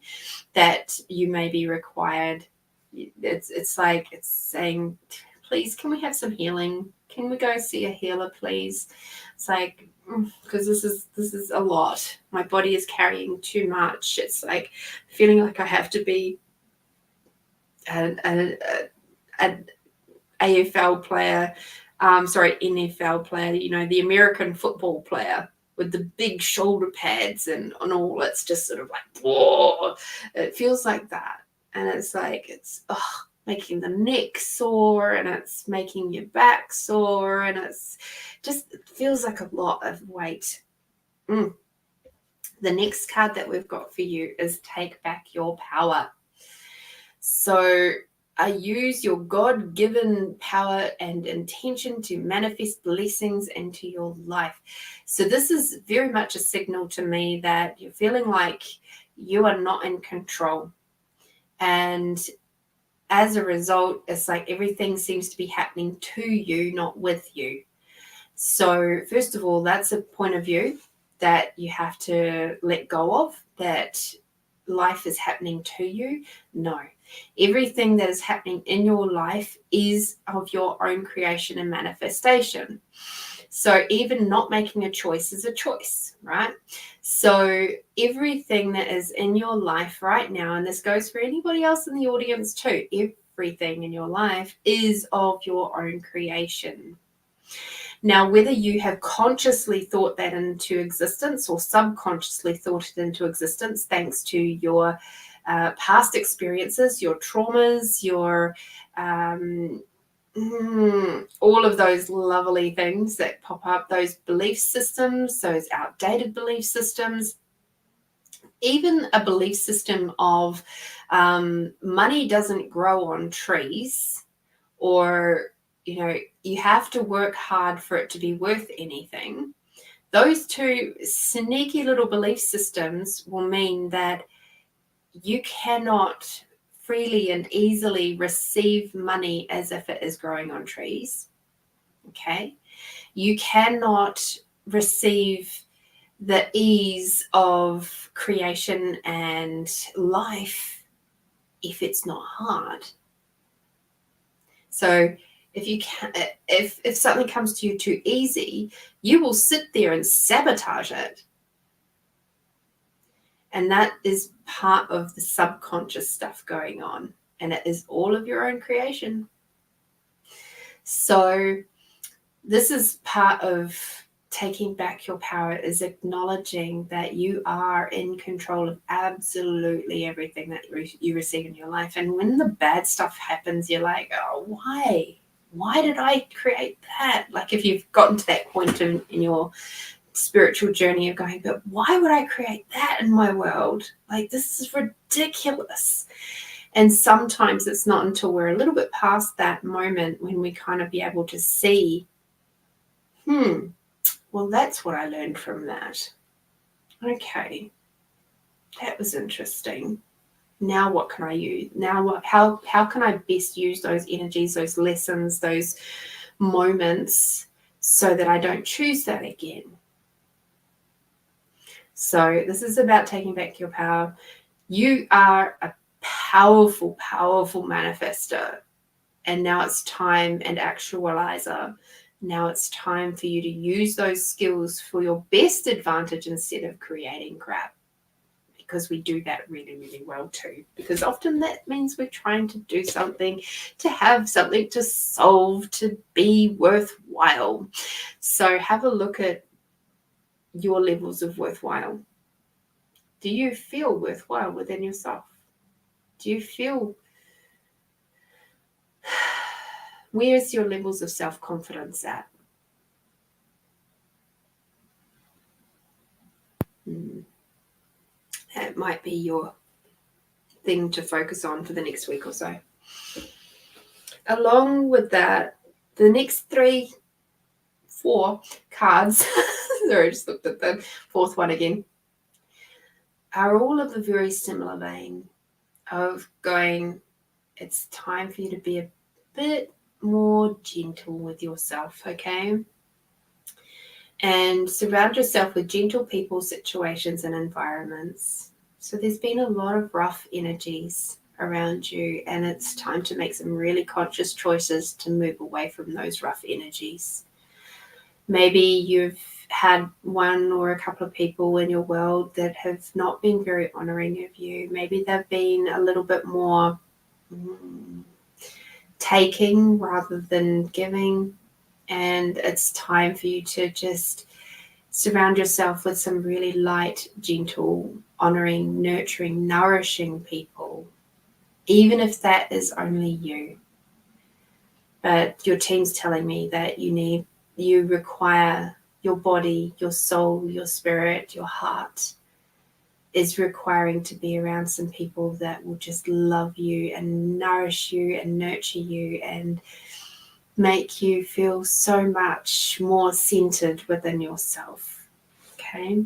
that you may be required. It's like it's saying, please, can we have some healing? Can we go see a healer, please? It's like, because this is a lot. My body is carrying too much. It's like feeling like I have to be an AFL player, NFL player, the American football player with the big shoulder pads and all. It's just sort of like, whoa, it feels like that. And it's like, it's making the neck sore, and it's making your back sore, and it feels like a lot of weight. The next card that we've got for you is Take Back Your Power. So use your God-given power and intention to manifest blessings into your life. So this is very much a signal to me that you're feeling like you are not in control. And as a result, it's like everything seems to be happening to you, not with you. So first of all, that's a point of view that you have to let go of, that life is happening to you. No. Everything that is happening in your life is of your own creation and manifestation. So even not making a choice is a choice, right? So everything that is in your life right now, and this goes for anybody else in the audience too, everything in your life is of your own creation. Now, whether you have consciously thought that into existence or subconsciously thought it into existence, thanks to your past experiences, your traumas, your all of those lovely things that pop up, those belief systems, those outdated belief systems, even a belief system of money doesn't grow on trees, or you have to work hard for it to be worth anything. Those two sneaky little belief systems will mean that you cannot freely and easily receive money as if it is growing on trees. Okay? You cannot receive the ease of creation and life if it's not hard. So if something comes to you too easy, you will sit there and sabotage it. And that is part of the subconscious stuff going on. And it is all of your own creation. So this is part of taking back your power, is acknowledging that you are in control of absolutely everything that you receive in your life. And when the bad stuff happens, you're like, oh, why? Why did I create that? Like if you've gotten to that point in your spiritual journey of going, but why would I create that in my world? Like, this is ridiculous. And sometimes it's not until we're a little bit past that moment when we kind of be able to see, well, that's what I learned from that. Okay, that was interesting. Now what can I use? Now what? How can I best use those energies, those lessons, those moments so that I don't choose that again? So this is about taking back your power. You are a powerful, powerful manifester. And now it's time, and actualizer. Now it's time for you to use those skills for your best advantage instead of creating crap. Because we do that really, really well too. Because often that means we're trying to do something, to have something to solve, to be worthwhile. So have a look at your levels of worthwhile. Do you feel worthwhile within yourself? Do you feel... Where's your levels of self-confidence at? It might be your thing to focus on for the next week or so. Along with that, the next 4 cards, sorry, I just looked at the 4th one again, are all of a very similar vein of going, it's time for you to be a bit more gentle with yourself, okay? And surround yourself with gentle people, situations, and environments. So there's been a lot of rough energies around you, and it's time to make some really conscious choices to move away from those rough energies. Maybe you've had one or a couple of people in your world that have not been very honoring of you. Maybe they've been a little bit more taking rather than giving. And it's time for you to just surround yourself with some really light, gentle, honoring, nurturing, nourishing people, even if that is only you. But your team's telling me that you require your body, your soul, your spirit, your heart is requiring to be around some people that will just love you and nourish you and nurture you and make you feel so much more centered within yourself. Okay?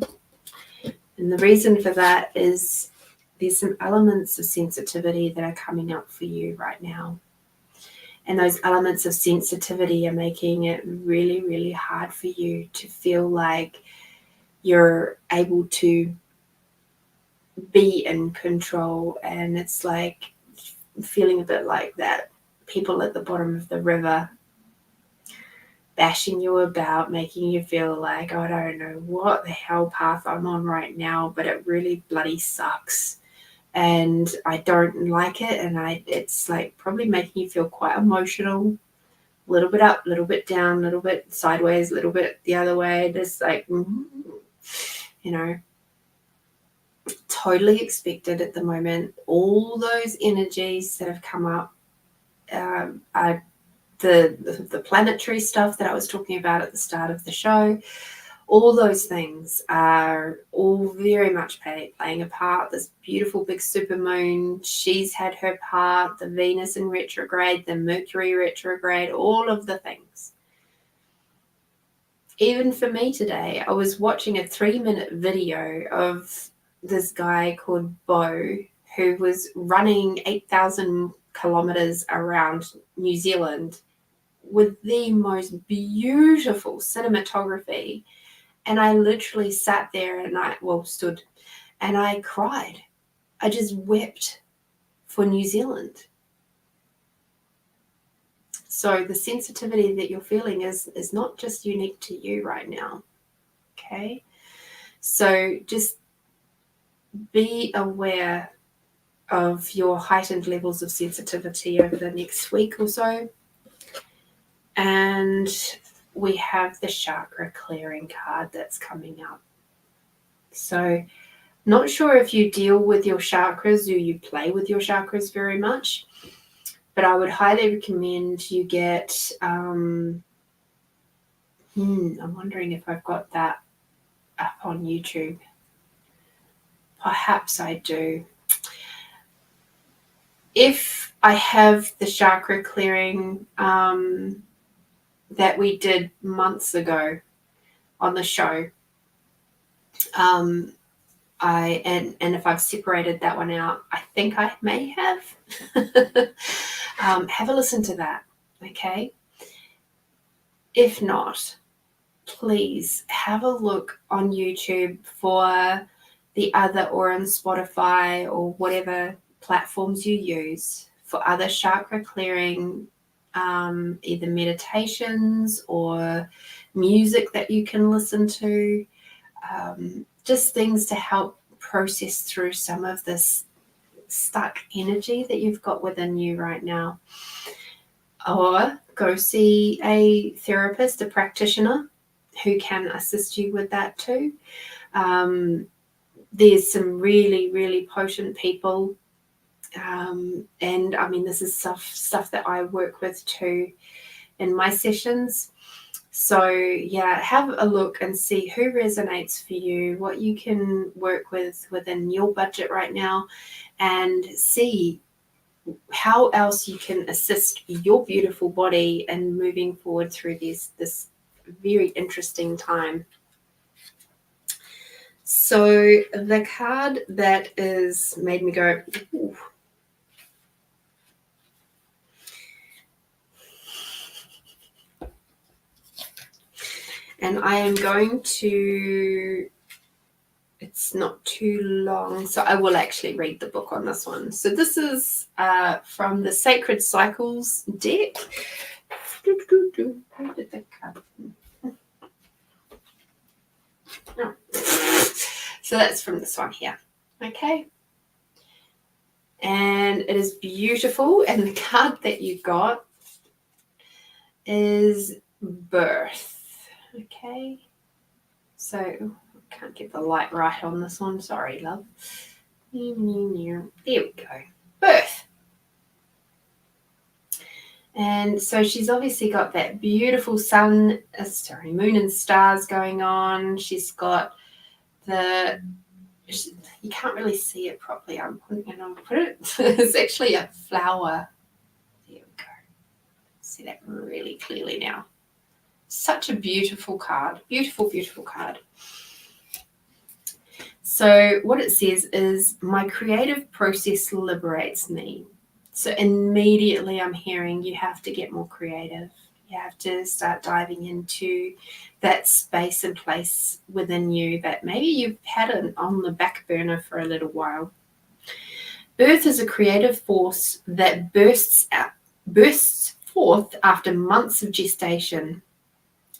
And the reason for that is there's some elements of sensitivity that are coming up for you right now. And those elements of sensitivity are making it really, really hard for you to feel like you're able to be in control. And it's like feeling a bit like that people at the bottom of the river bashing you about, making you feel like, oh, I don't know what the hell path I'm on right now, but it really bloody sucks. And I don't like it. And it's like probably making you feel quite emotional, a little bit up, a little bit down, a little bit sideways, a little bit the other way. Just like, totally expected at the moment. All those energies that have come up are the planetary stuff that I was talking about at the start of the show. All those things are all very much playing a part. This beautiful big supermoon, she's had her part, the Venus in retrograde, the Mercury retrograde, all of the things. Even for me today, I was watching a 3-minute video of this guy called Bo, who was running 8,000 kilometers around New Zealand with the most beautiful cinematography. And I literally sat there and stood and I cried. I just wept for New Zealand. So the sensitivity that you're feeling is not just unique to you right now. Okay? So just be aware of your heightened levels of sensitivity over the next week or so. And we have the chakra clearing card that's coming up. So not sure if you deal with your chakras or you play with your chakras very much, but I would highly recommend you get, I'm wondering if I've got that up on YouTube. Perhaps I do. If I have the chakra clearing that we did months ago on the show, and if I've separated that one out, I think I may have. Have a listen to that, okay? If not, please have a look on YouTube for the other, or on Spotify or whatever platforms you use for other chakra clearing, either meditations or music that you can listen to, just things to help process through some of this stuck energy that you've got within you right now. Or go see a therapist, a practitioner who can assist you with that too. There's some really, really potent people. And I mean, this is stuff that I work with too in my sessions. So yeah, have a look and see who resonates for you, what you can work with within your budget right now, and see how else you can assist your beautiful body in moving forward through this very interesting time. So the card that is made me go, ooh. And I am going to, it's not too long, so I will actually read the book on this one. So this is from the Sacred Cycles deck. Where did that come? Oh. So that's from this one here. Okay. And it is beautiful. And the card that you got is birth. Okay. So I can't get the light right on this one. Sorry, love. There we go. Birth. And so she's obviously got that beautiful moon and stars going on. She's got you can't really see it properly. I'm putting it on. It's actually a flower. There we go. See that really clearly now. Such a beautiful card. Beautiful, beautiful card. So what it says is, my creative process liberates me. So immediately I'm hearing you have to get more creative. You have to start diving into that space and place within you that maybe you've had on the back burner for a little while. Birth is a creative force that bursts forth after months of gestation.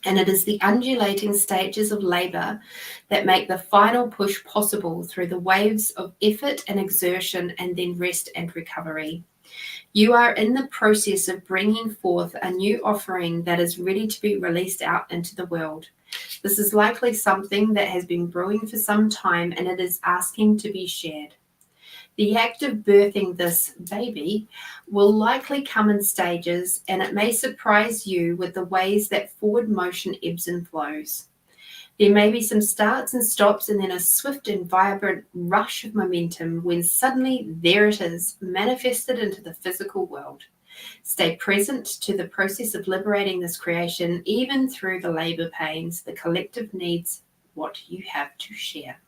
And it is the undulating stages of labor that make the final push possible through the waves of effort and exertion, and then rest and recovery. You are in the process of bringing forth a new offering that is ready to be released out into the world. This is likely something that has been brewing for some time, and it is asking to be shared. The act of birthing this baby will likely come in stages, and it may surprise you with the ways that forward motion ebbs and flows. There may be some starts and stops, and then a swift and vibrant rush of momentum when suddenly there it is, manifested into the physical world. Stay present to the process of liberating this creation, even through the labor pains. The collective needs what you have to share.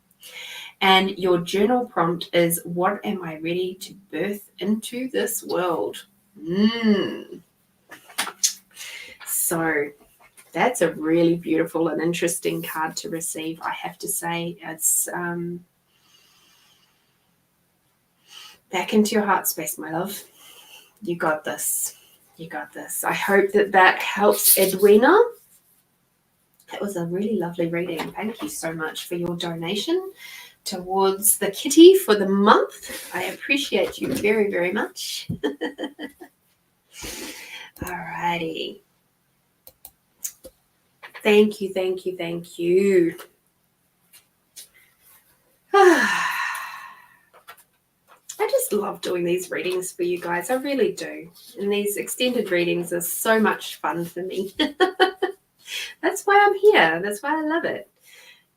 And your journal prompt is, what am I ready to birth into this world? So that's a really beautiful and interesting card to receive, I have to say. It's back into your heart space, my love. You got this. You got this. I hope that helps, Edwina. That was a really lovely reading. Thank you so much for your donation towards the kitty for the month. I appreciate you very, very much. Alrighty. Thank you, thank you, thank you. I just love doing these readings for you guys. I really do. And these extended readings are so much fun for me. That's why I'm here. That's why I love it.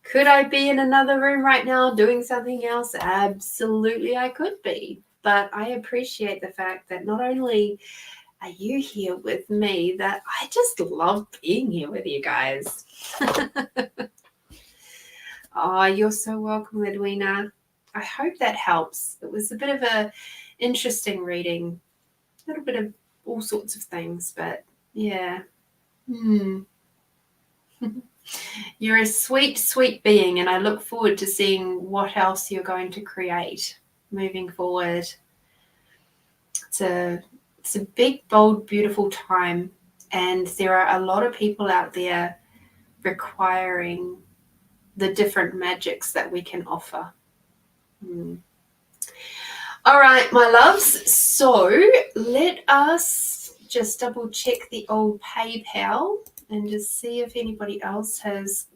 Could I be in another room right now doing something else? Absolutely, I could be. But I appreciate the fact that not only are you here with me, that I just love being here with you guys. Oh, you're so welcome, Edwina. I hope that helps. It was a bit of a interesting reading. A little bit of all sorts of things, but yeah. You're a sweet, sweet being, and I look forward to seeing what else you're going to create moving forward. It's a big, bold, beautiful time, and there are a lot of people out there requiring the different magics that we can offer. All right, my loves. So let us just double check the old PayPal and just see if anybody else has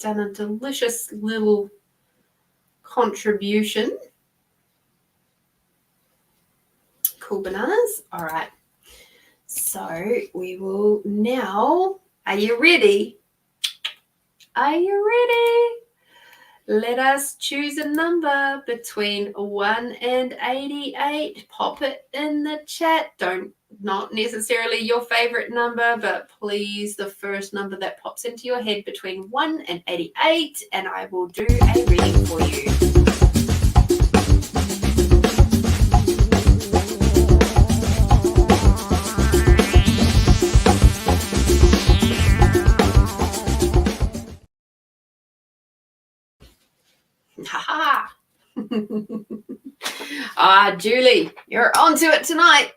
done a delicious little contribution. Cool bananas. All right. So we will now Are you ready? Are you ready? Let us choose a number between 1 and 88. Pop it in the chat. Not necessarily your favorite number, but please the first number that pops into your head between 1 and 88, and I will do a reading for you. Ha ha! Julie, you're onto it tonight.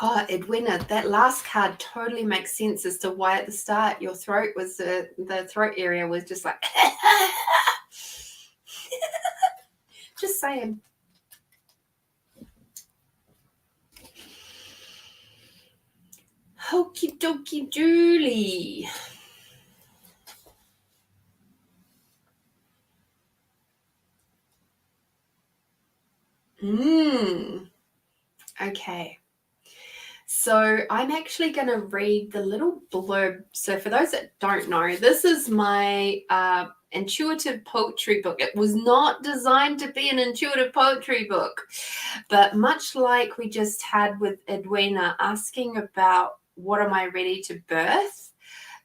Oh, Edwina, that last card totally makes sense as to why at the start your throat was the throat area was just like just saying. Okie dokie, Julie. Okay. So I'm actually going to read the little blurb. So for those that don't know, this is my intuitive poetry book. It was not designed to be an intuitive poetry book, but much like we just had with Edwina asking about what am I ready to birth,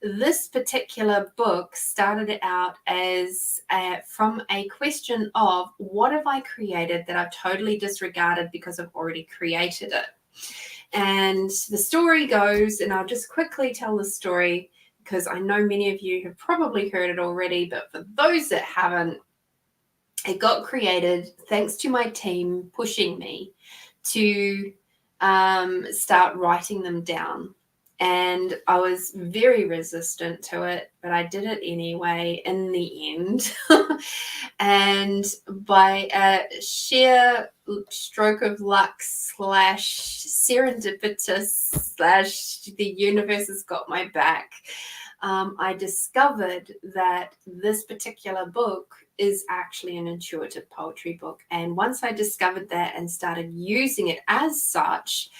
this particular book started out as from a question of what have I created that I've totally disregarded because I've already created it. And the story goes, and I'll just quickly tell the story because I know many of you have probably heard it already, but for those that haven't, it got created thanks to my team pushing me to start writing them down. And I was very resistant to it, but I did it anyway in the end. And by a sheer stroke of luck / serendipitous / the universe has got my back, I discovered that this particular book is actually an intuitive poetry book. And once I discovered that and started using it as such,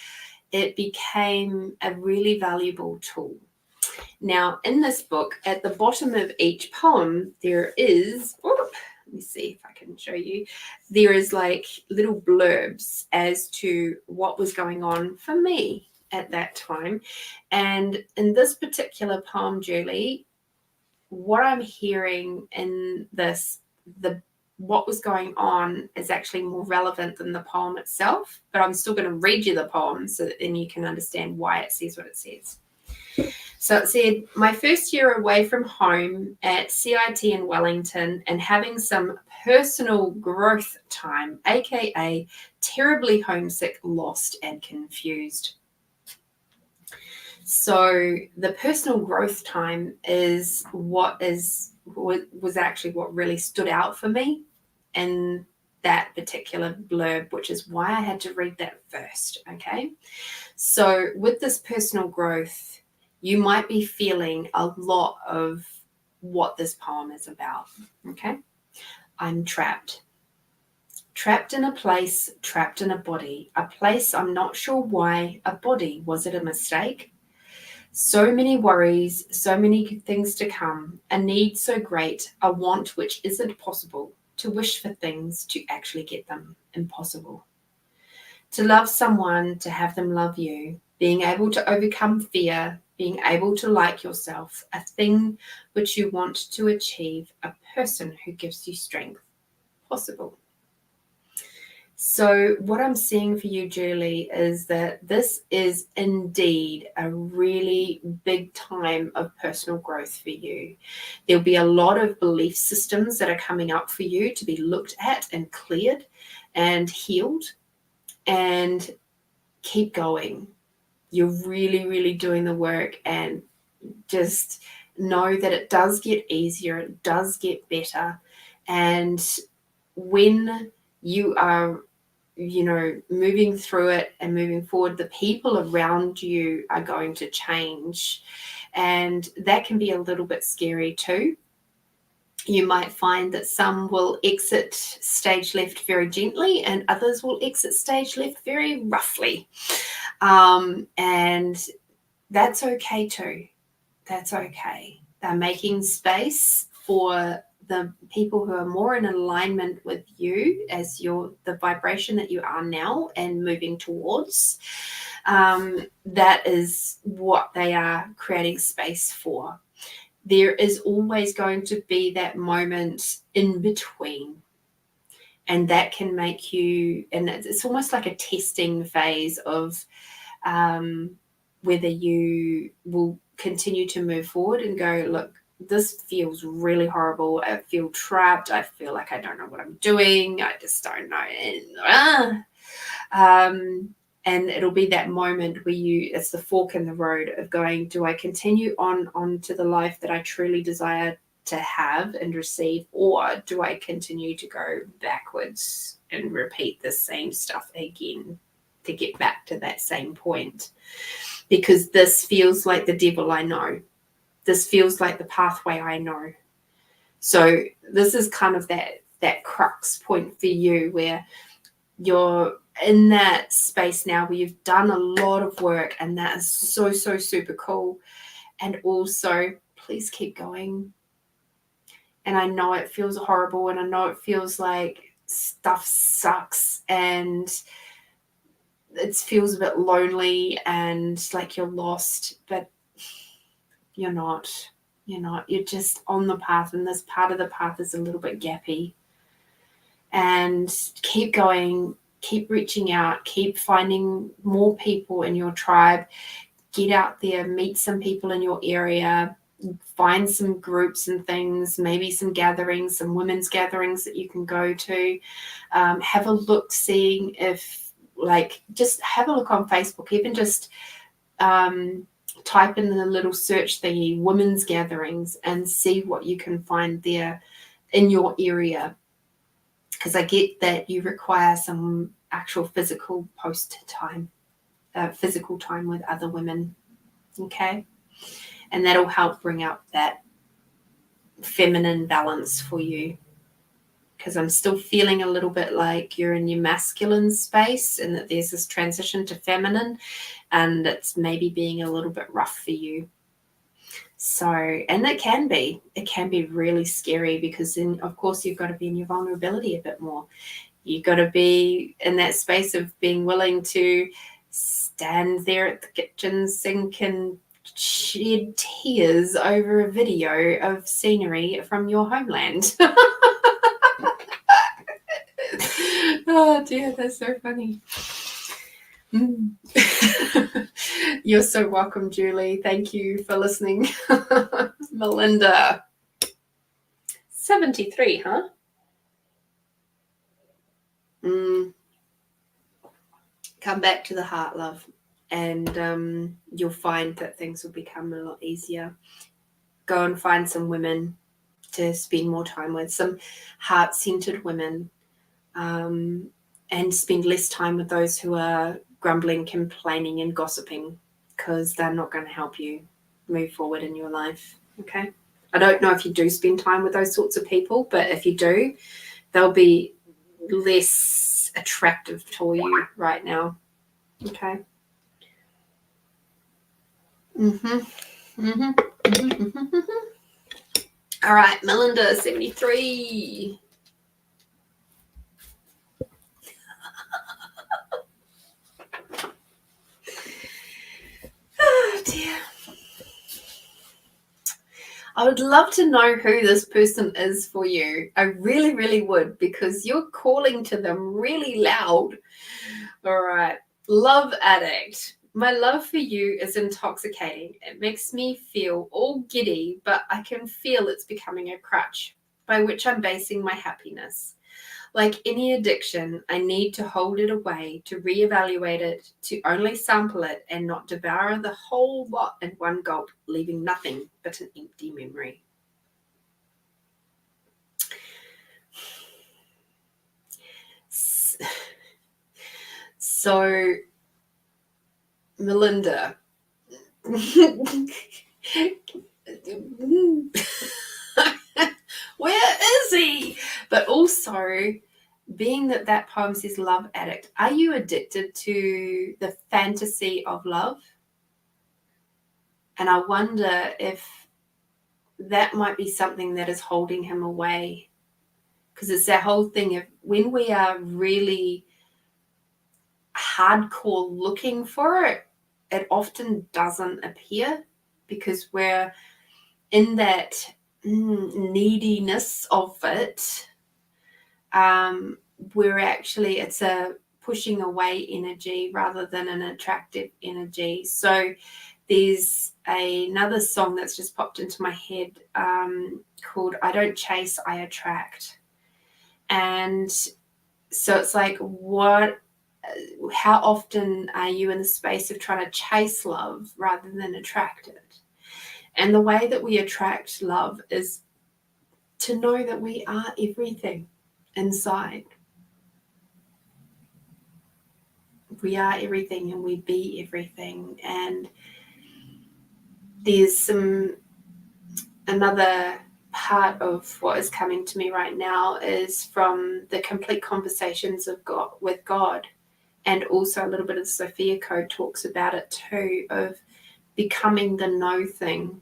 it became a really valuable tool. Now, in this book, at the bottom of each poem, there is, let me see if I can show you, there is like little blurbs as to what was going on for me at that time. And in this particular poem, Julie, what I'm hearing in this, what was going on is actually more relevant than the poem itself, but I'm still going to read you the poem so that then you can understand why it says what it says. So it said, my first year away from home at CIT in Wellington and having some personal growth time, aka terribly homesick, lost and confused. So the personal growth time is was actually what really stood out for me in that particular blurb, which is why I had to read that first. Okay. So with this personal growth, you might be feeling a lot of what this poem is about. Okay. I'm trapped. Trapped in a place, trapped in a body, a place I'm not sure why, a body. Was it a mistake? So many worries, so many things to come, a need so great, a want which isn't possible, to wish for things, to actually get them, impossible. To love someone, to have them love you, being able to overcome fear, being able to like yourself, a thing which you want to achieve, a person who gives you strength, possible. So what I'm seeing for you, Julie, is that this is indeed a really big time of personal growth for you. There'll be a lot of belief systems that are coming up for you to be looked at and cleared and healed, and keep going. You're really, really doing the work, and just know that it does get easier, it does get better. And when you are, moving through it and moving forward, the people around you are going to change. And that can be a little bit scary too. You might find that some will exit stage left very gently and others will exit stage left very roughly. And that's okay too. That's okay. They're making space for the people who are more in alignment with you as the vibration that you are now and moving towards. That is what they are creating space for. There is always going to be that moment in between. And that can make you, and it's almost like a testing phase of whether you will continue to move forward and go, look, this feels really horrible. I feel trapped. I feel like I don't know what I'm doing. I just don't know. And it'll be that moment where it's the fork in the road of going, do I continue on to the life that I truly desire to have and receive, or do I continue to go backwards and repeat the same stuff again to get back to that same point? Because this feels like the devil I know. This feels like the pathway I know. So this is kind of that crux point for you where you're in that space now where you've done a lot of work, and that is so super cool. And also, please keep going. And I know it feels horrible, and I know it feels like stuff sucks, and it feels a bit lonely and like you're lost, but you're not. You're just on the path, and this part of the path is a little bit gappy. And keep going, keep reaching out, keep finding more people in your tribe. Get out there, meet some people in your area, find some groups and things, maybe some gatherings, some women's gatherings that you can go to. Have a look, seeing if, just have a look on Facebook, even just type in the little search thingy, women's gatherings, and see what you can find there in your area. Because I get that you require some actual physical time with other women, okay? And that'll help bring up that feminine balance for you. Because I'm still feeling a little bit like you're in your masculine space, and that there's this transition to feminine, and it's maybe being a little bit rough for you. So, and it can be really scary, because then, of course, you've got to be in your vulnerability a bit more. You've got to be in that space of being willing to stand there at the kitchen sink and shed tears over a video of scenery from your homeland. Oh dear, that's so funny. You're so welcome, Julie. Thank you for listening. Melinda. 73, huh? Come back to the heart, love, and you'll find that things will become a lot easier. Go and find some women to spend more time with, some heart-centered women, and spend less time with those who are grumbling, complaining, and gossiping, because they're not going to help you move forward in your life, okay? I don't know if you do spend time with those sorts of people, but if you do, they'll be less attractive for you right now, okay? All right, Melinda, 73. Oh dear. I would love to know who this person is for you. I really, really would, because you're calling to them really loud. All right. Love addict. My love for you is intoxicating. It makes me feel all giddy, but I can feel it's becoming a crutch by which I'm basing my happiness. Like any addiction, I need to hold it away, to reevaluate it, to only sample it and not devour the whole lot in one gulp, leaving nothing but an empty memory. So, Melinda, what Where is he? But also, being that poem says love addict, are you addicted to the fantasy of love? And I wonder if that might be something that is holding him away. Because it's that whole thing of when we are really hardcore looking for it, it often doesn't appear because we're in that neediness of it. We're actually, it's a pushing away energy rather than an attractive energy. So there's another song that's just popped into my head called I Don't Chase, I Attract. And so it's like, how often are you in the space of trying to chase love rather than attract it? And the way that we attract love is to know that we are everything inside. We are everything and we be everything. And there's another part of what is coming to me right now is from the Complete Conversations of God with God. And also a little bit of the Sophia Code talks about it too, of becoming the no thing.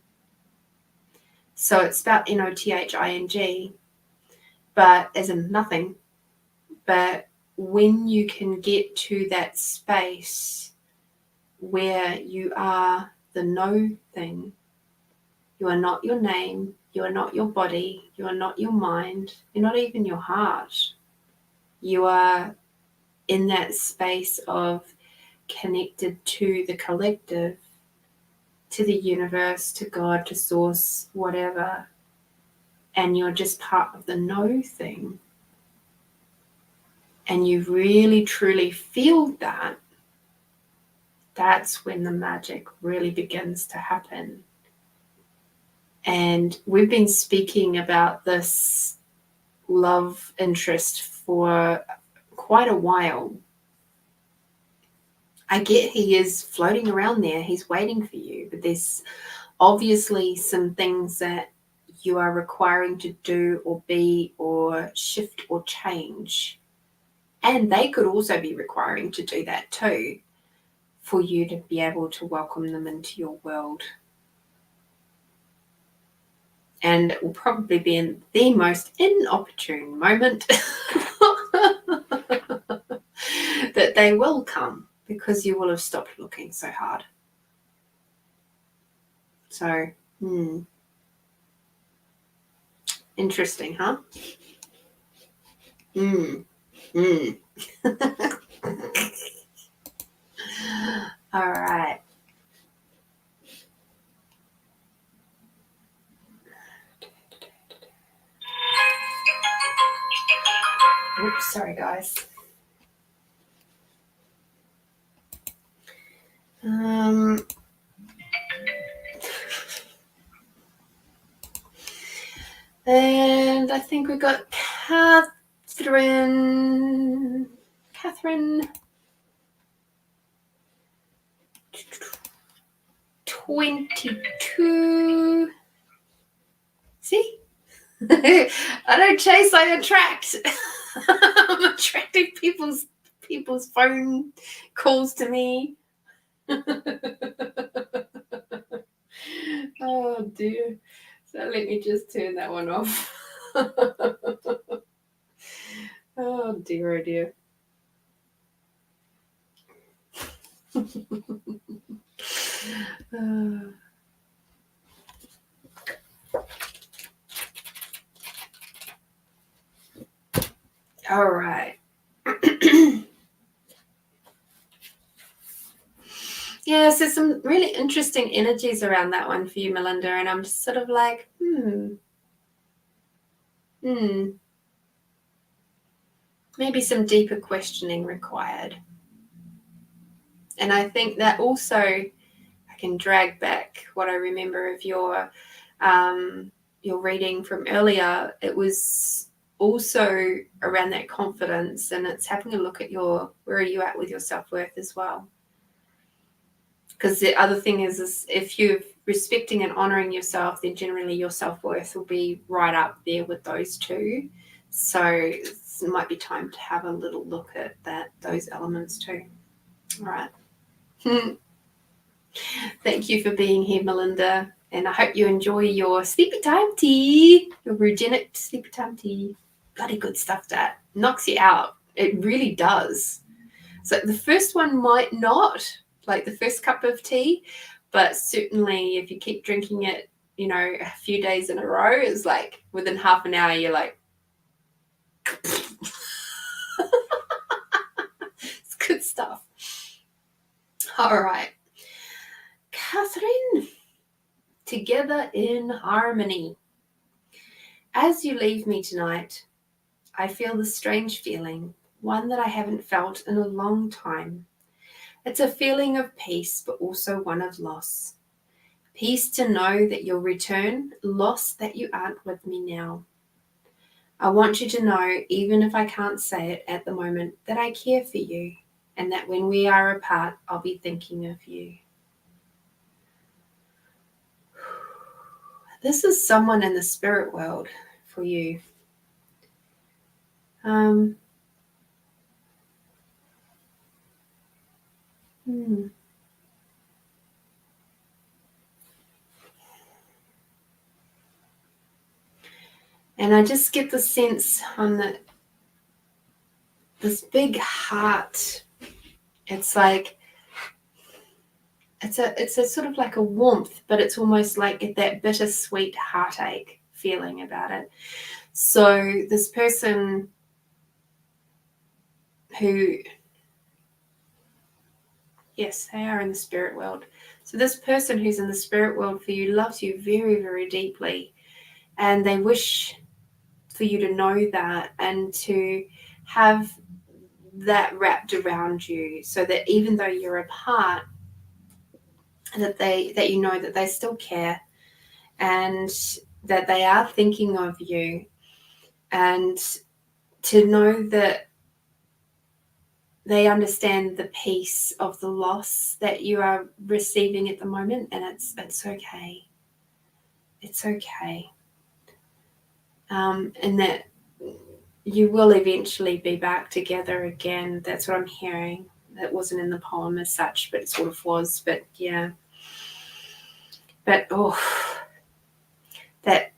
So it's about NOTHING, but as in nothing. But when you can get to that space where you are the no thing, you are not your name, you are not your body, you are not your mind, you're not even your heart. You are in that space of connected to the collective, to the universe, to God, to source, whatever, and you're just part of the no thing, and you really truly feel that, that's when the magic really begins to happen. And we've been speaking about this love interest for quite a while. I get he is floating around there, he's waiting for you, but there's obviously some things that you are requiring to do or be or shift or change. And they could also be requiring to do that too for you to be able to welcome them into your world. And it will probably be in the most inopportune moment that they will come because you will have stopped looking so hard. So, interesting, huh? All right. Oops, sorry guys. And I think we got Catherine 22. See? I don't chase, I attract. I'm attracting people's phone calls to me. Oh dear. So let me just turn that one off. Oh dear, oh dear. All right. Yeah, so some really interesting energies around that one for you, Melinda, and I'm just sort of like, maybe some deeper questioning required. And I think that also I can drag back what I remember of your reading from earlier. It was also around that confidence, and it's having a look at where are you at with your self-worth as well. Because the other thing is if you're respecting and honoring yourself, then generally your self-worth will be right up there with those two. So it might be time to have a little look at those elements too. All right. Thank you for being here, Melinda. And I hope you enjoy your sleepy time tea, your Rugenic sleepy time tea. Bloody good stuff, that knocks you out. It really does. So the first one might not, like the first cup of tea, but certainly if you keep drinking it, a few days in a row, it's like within half an hour, you're like, it's good stuff. All right. Catherine, together in harmony. As you leave me tonight, I feel the strange feeling, one that I haven't felt in a long time. It's a feeling of peace, but also one of loss. Peace to know that you'll return, loss that you aren't with me now. I want you to know, even if I can't say it at the moment, that I care for you, and that when we are apart, I'll be thinking of you. This is someone in the spirit world for you. And I just get the sense on this big heart. It's like it's a sort of like a warmth, but it's almost like that bittersweet heartache feeling about it. So this person who, yes, they are in the spirit world. So this person who's in the spirit world for you loves you very, very deeply, and they wish for you to know that and to have that wrapped around you, so that even though you're apart, that you know that they still care and that they are thinking of you, and to know that they understand the peace of the loss that you are receiving at the moment, and it's okay. It's okay. And that you will eventually be back together again. That's what I'm hearing. That wasn't in the poem as such, but it sort of was. But yeah. But that,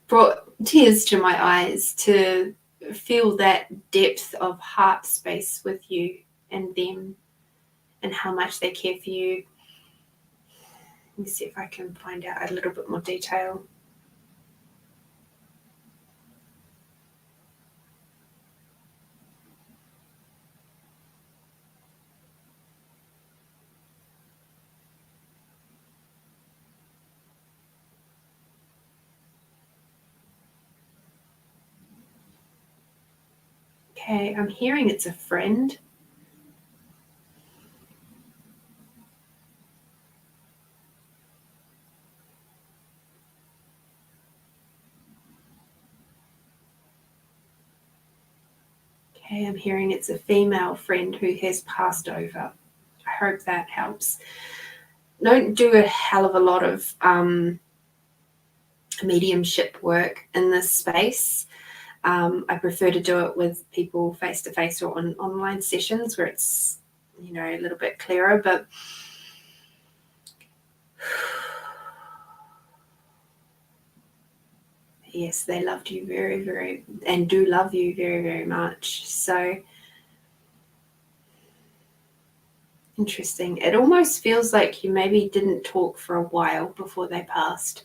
brought tears to my eyes to feel that depth of heart space with you and them and how much they care for you. Let me see if I can find out a little bit more detail. Okay, I'm hearing it's a friend. Okay, I'm hearing it's a female friend who has passed over. I hope that helps. Don't do a hell of a lot of mediumship work in this space. I prefer to do it with people face-to-face or on online sessions where it's, a little bit clearer. But yes, they loved you very, very, and do love you very, very much. So interesting. It almost feels like you maybe didn't talk for a while before they passed.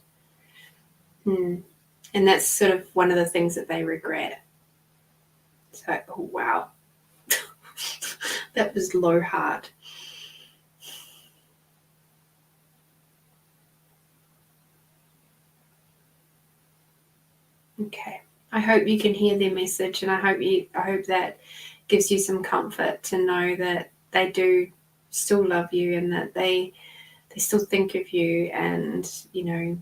And that's sort of one of the things that they regret. So, oh, wow. That was low heart. Okay. I hope you can hear their message, and I hope that gives you some comfort to know that they do still love you, and that they still think of you, and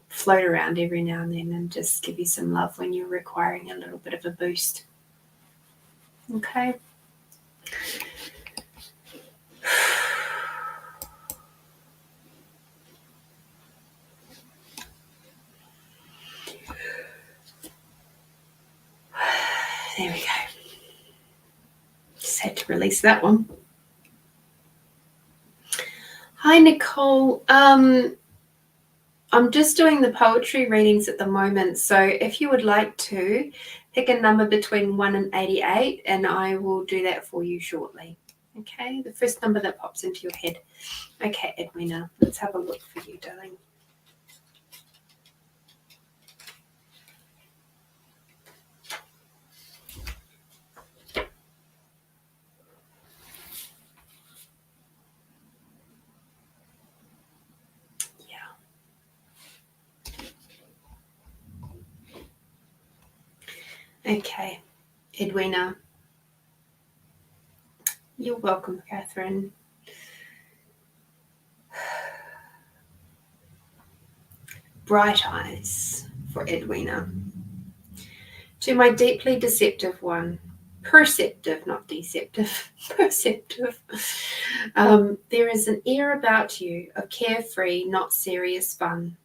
float around every now and then and just give you some love when you're requiring a little bit of a boost. Okay. There we go. Just had to release that one. Hi, Nicole. I'm just doing the poetry readings at the moment. So if you would like to, pick a number between 1 and 88, and I will do that for you shortly. Okay, the first number that pops into your head. Okay, Edwina, let's have a look for you, darling. Okay, Edwina. You're welcome, Catherine. Bright eyes for Edwina. To my deeply deceptive one, perceptive, not deceptive, perceptive. There is an air about you of carefree, not serious fun.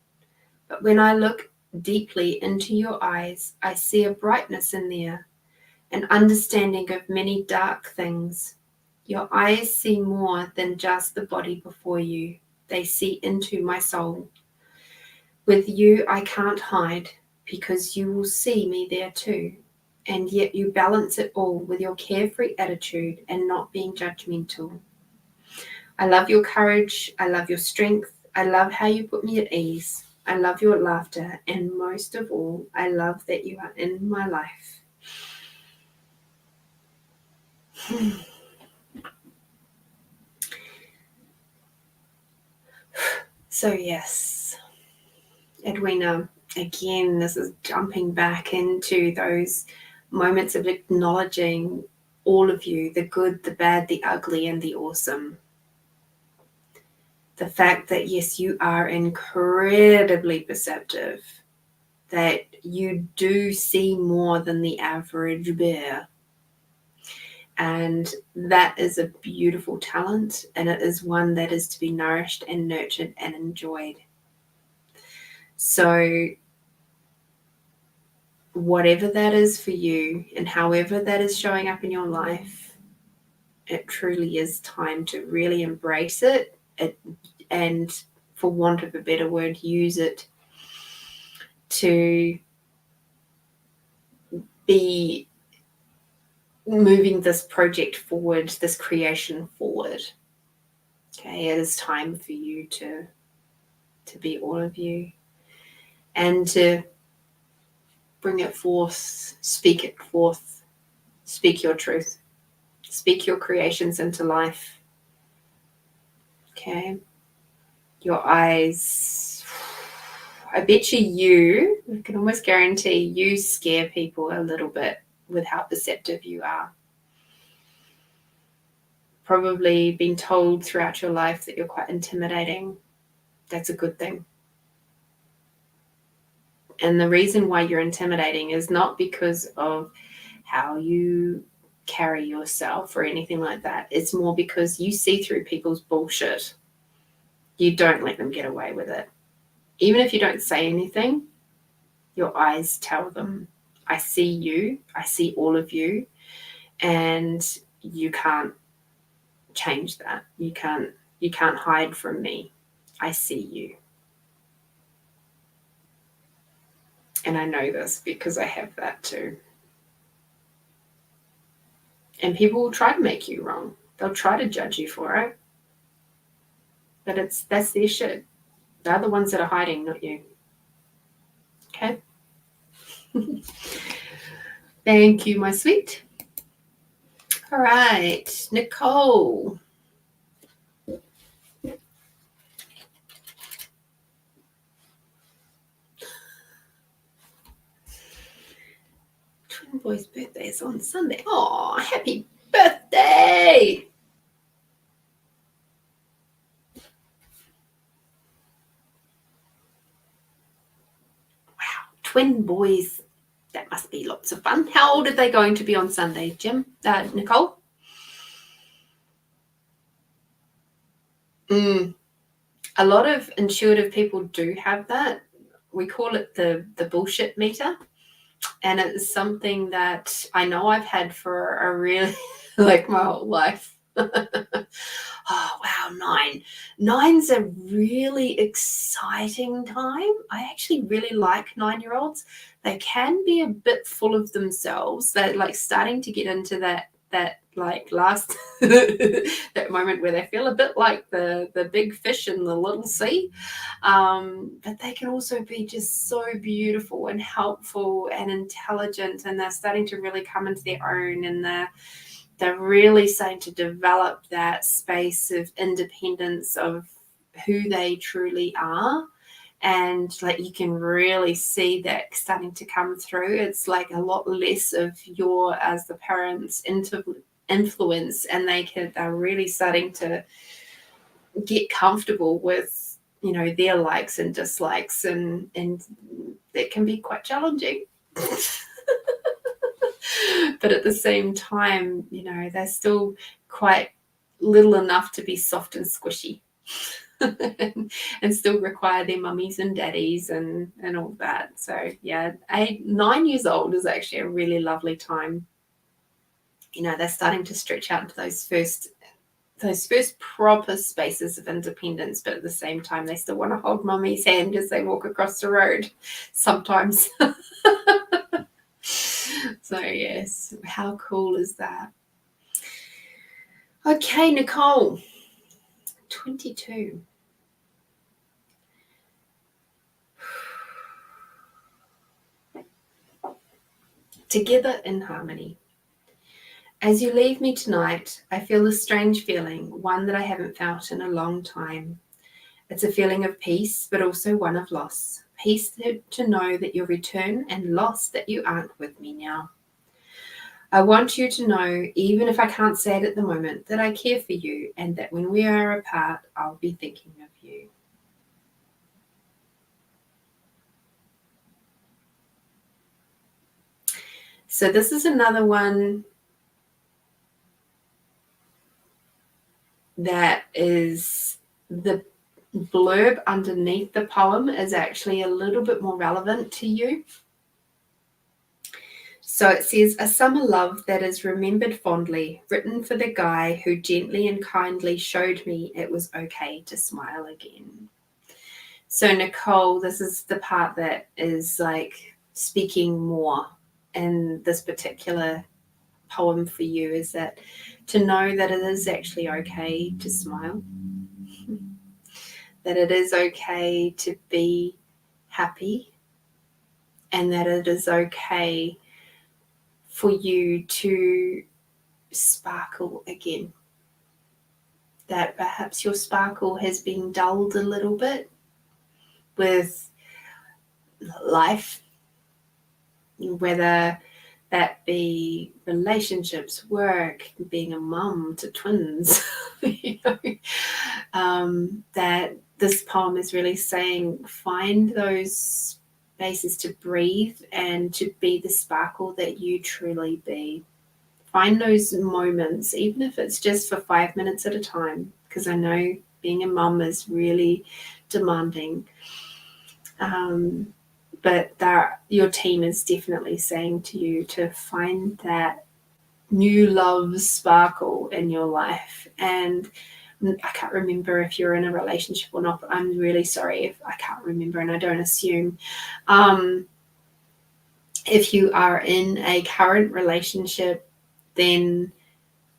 But when I look deeply into your eyes, I see a brightness in there, an understanding of many dark things. Your eyes see more than just the body before you. They see into my soul. With you, I can't hide, because you will see me there too. And yet you balance it all with your carefree attitude and not being judgmental. I love your courage. I love your strength. I love how you put me at ease. I love your laughter. And most of all, I love that you are in my life. So yes, Edwina, again, this is jumping back into those moments of acknowledging all of you, the good, the bad, the ugly, and the awesome. The fact that, yes, you are incredibly perceptive, that you do see more than the average bear. And that is a beautiful talent, and it is one that is to be nourished and nurtured and enjoyed. So whatever that is for you and however that is showing up in your life, it truly is time to really embrace it, and, for want of a better word, use it to be moving this project forward, this creation forward. Okay, it is time for you to be all of you and to bring it forth, speak it forth, speak your truth, speak your creations into life. Okay, your eyes, I bet you, I can almost guarantee you scare people a little bit with how perceptive you are. Probably been told throughout your life that you're quite intimidating. That's a good thing. And the reason why you're intimidating is not because of how you carry yourself or anything like that. It's more because you see through people's bullshit. You don't let them get away with it. Even if you don't say anything, your eyes tell them, I see you, I see all of you, and you can't change that. You can't hide from me. I see you. And I know this because I have that too. And people will try to make you wrong. They'll try to judge you for it. But that's their shit. They're the ones that are hiding, not you. Okay? Thank you, my sweet. All right, Nicole. Twin boy's birthday is on Sunday. Oh, happy birthday! Wow, twin boys. That must be lots of fun. How old are they going to be on Sunday, Nicole? A lot of intuitive people do have that. We call it the bullshit meter. And it's something that I know I've had for a really, like my whole life. Oh, wow, 9. 9's a really exciting time. I actually really like 9-year-olds. They can be a bit full of themselves. They're like starting to get into that like last that moment where they feel a bit like the big fish in the little sea. But they can also be just so beautiful and helpful and intelligent, and they're starting to really come into their own, and they're really starting to develop that space of independence of who they truly are. And like you can really see that starting to come through. It's like a lot less of your as the parents influence, and they're really starting to get comfortable with, you know, their likes and dislikes, and that can be quite challenging. But at the same time, you know, they're still quite little enough to be soft and squishy. and still require their mummies and daddies and all that. So yeah, 9 years old is actually a really lovely time. You know, they're starting to stretch out into those first proper spaces of independence, but at the same time they still want to hold mummy's hand as they walk across the road sometimes. So yes, how cool is that? Okay, Nicole, 22. Together in harmony. As you leave me tonight, I feel a strange feeling, one that I haven't felt in a long time. It's a feeling of peace, but also one of loss. Peace to know that you'll return, and loss that you aren't with me now. I want you to know, even if I can't say it at the moment, that I care for you, and that when we are apart, I'll be thinking of you. So this is another one that is the blurb underneath the poem is actually a little bit more relevant to you. So it says, a summer love that is remembered fondly, written for the guy who gently and kindly showed me it was okay to smile again. So Nicole, this is the part that is like speaking more in this particular poem for you, is that to know that it is actually okay to smile, that it is okay to be happy, and that it is okay for you to sparkle again. That perhaps your sparkle has been dulled a little bit with life, whether that be relationships, work, being a mum to twins. You know, that this poem is really saying, find those spaces to breathe and to be the sparkle that you truly be. Find those moments, even if it's just for 5 minutes at a time, because I know being a mum is really demanding. But your team is definitely saying to you to find that new love sparkle in your life. And I can't remember if you're in a relationship or not, but I'm really sorry if I can't remember, and I don't assume. If you are in a current relationship, then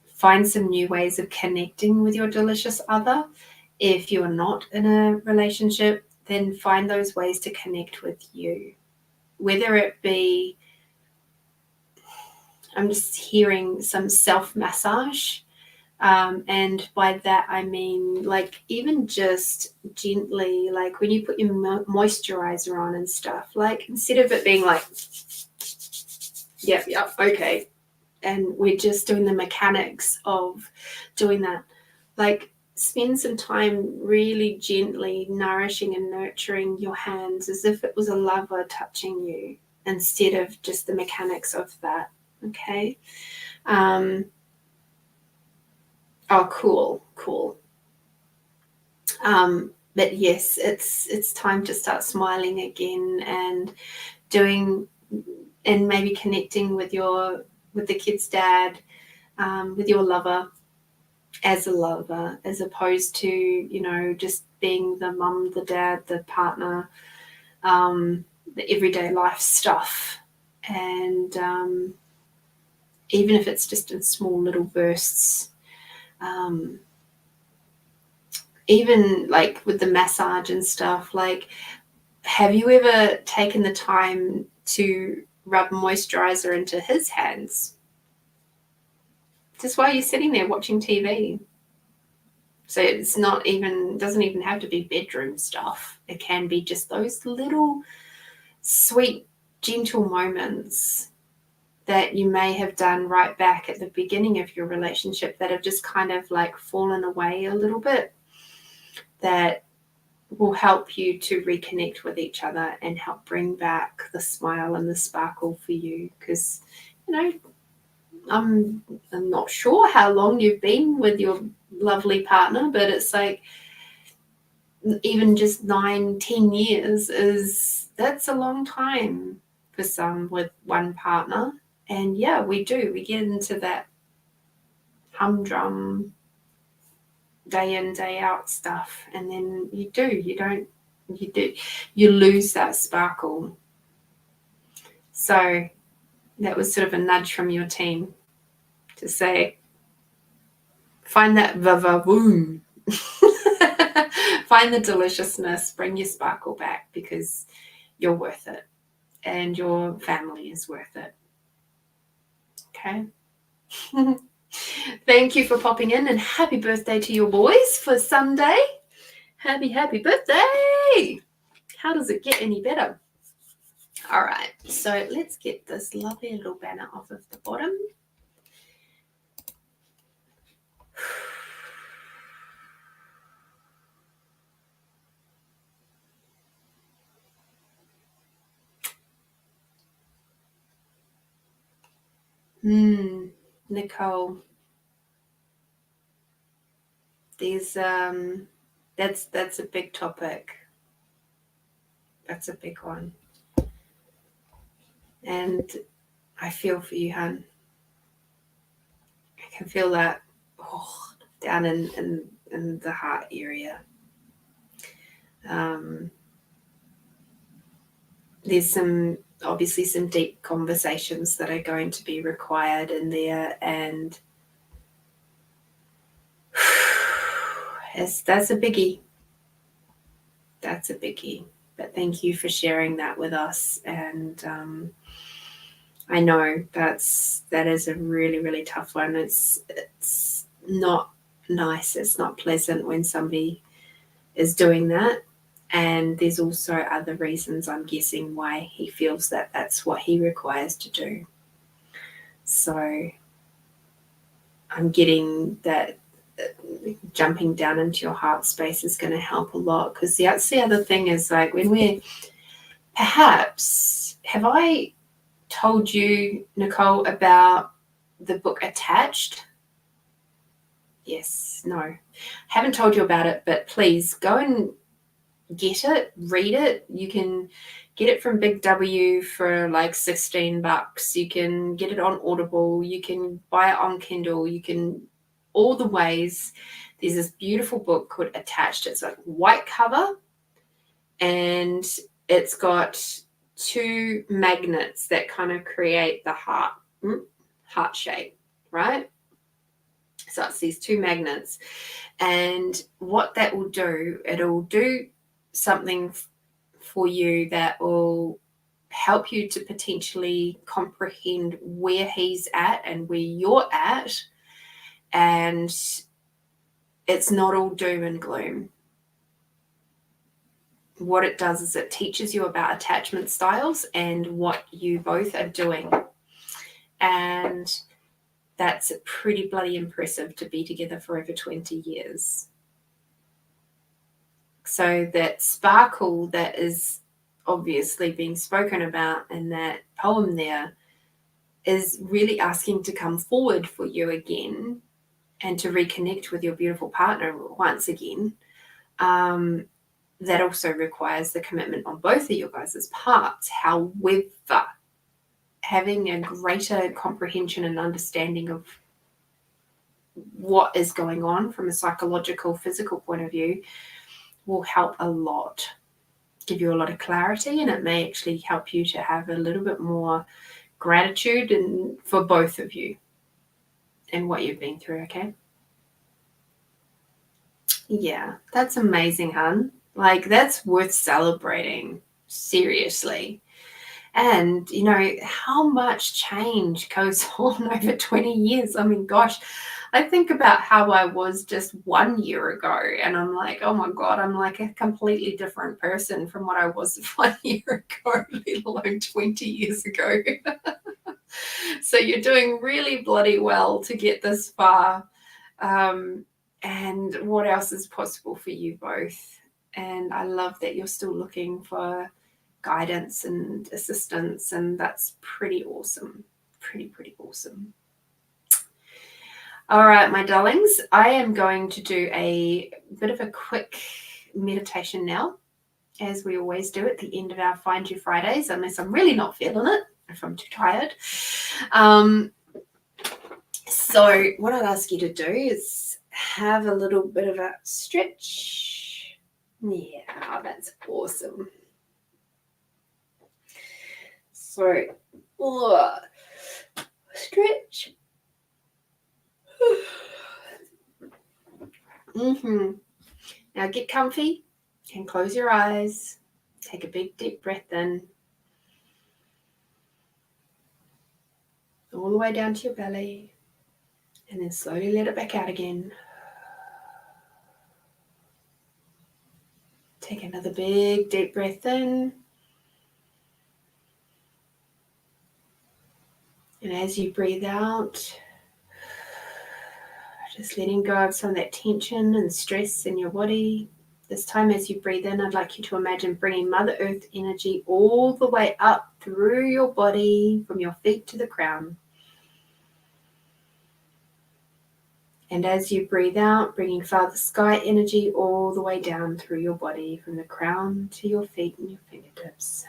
find some new ways of connecting with your delicious other. If you're not in a relationship, then find those ways to connect with you. Whether it be, I'm just hearing some self-massage. And by that, I mean, like, even just gently, like when you put your moisturizer on and stuff, like instead of it being like, yep, okay, and we're just doing the mechanics of doing that, like spend some time really gently nourishing and nurturing your hands as if it was a lover touching you, instead of just the mechanics of that. Okay. Cool. But yes, it's time to start smiling again and doing and maybe connecting with the kid's dad, with your lover as a lover, as opposed to, you know, just being the mum, the dad, the partner, the everyday life stuff. And even if it's just in small little bursts, even like with the massage and stuff, like, have you ever taken the time to rub moisturizer into his hands just while you're sitting there watching TV? So it's not even, doesn't even have to be bedroom stuff. It can be just those little sweet, gentle moments that you may have done right back at the beginning of your relationship that have just kind of like fallen away a little bit, that will help you to reconnect with each other and help bring back the smile and the sparkle for you. Because, you know, I'm not sure how long you've been with your lovely partner, but it's like even just 9-10 years that's a long time for some with one partner. And yeah, we get into that humdrum day in day out stuff, and then you lose that sparkle. So that was sort of a nudge from your team to say, find that va-va-voom. Find the deliciousness, bring your sparkle back, because you're worth it and your family is worth it. Okay. Thank you for popping in, and happy birthday to your boys for Sunday. Happy birthday. How does it get any better? All right, so let's get this lovely little banner off of the bottom. Nicole, these that's a big topic. That's a big one. And I feel for you, hun. I can feel that down in the heart area. There's obviously some deep conversations that are going to be required in there, and that's a biggie. That's a biggie. But thank you for sharing that with us. And I know that is a really, really tough one. It's not nice. It's not pleasant when somebody is doing that. And there's also other reasons, I'm guessing, why he feels that that's what he requires to do. So I'm getting that jumping down into your heart space is going to help a lot, because that's the other thing is, like, when we're perhaps, have I told you, Nicole, about the book Attached? Yes, no, haven't told you about it, but please go and get it, read it. You can get it from Big W for like $16. You can get it on Audible. You can buy it on Kindle. You can, all the ways. There's this beautiful book called Attached. It's like white cover, and it's got 2 magnets that kind of create the heart shape, right? So it's these 2 magnets, and what that will do, it'll do something for you that will help you to potentially comprehend where he's at and where you're at, and it's not all doom and gloom. What it does is it teaches you about attachment styles and what you both are doing, and that's pretty bloody impressive to be together for over 20 years. So that sparkle that is obviously being spoken about in that poem there is really asking to come forward for you again and to reconnect with your beautiful partner once again. That also requires the commitment on both of your guys' parts. However, having a greater comprehension and understanding of what is going on from a psychological, physical point of view will help a lot, give you a lot of clarity, and it may actually help you to have a little bit more gratitude and for both of you and what you've been through, okay? Yeah, that's amazing, hun. Like, that's worth celebrating, seriously. And, you know, how much change goes on over 20 years? I mean, gosh, I think about how I was just 1 year ago, and I'm like, oh my God, I'm like a completely different person from what I was 1 year ago, let alone 20 years ago. So you're doing really bloody well to get this far. And what else is possible for you both? And I love that you're still looking for guidance and assistance, and that's pretty awesome. Pretty awesome. All right, my darlings, I am going to do a bit of a quick meditation now, as we always do at the end of our Find You Fridays, unless I'm really not feeling it, if I'm too tired. So what I'd ask you to do is have a little bit of a stretch. Yeah, that's awesome. So, stretch. Now get comfy and close your eyes. Take a big deep breath in. All the way down to your belly. And then slowly let it back out again. Take another big deep breath in. And as you breathe out, just letting go of some of that tension and stress in your body. This time as you breathe in, I'd like you to imagine bringing Mother Earth energy all the way up through your body, from your feet to the crown. And as you breathe out, bringing Father Sky energy all the way down through your body, from the crown to your feet and your fingertips.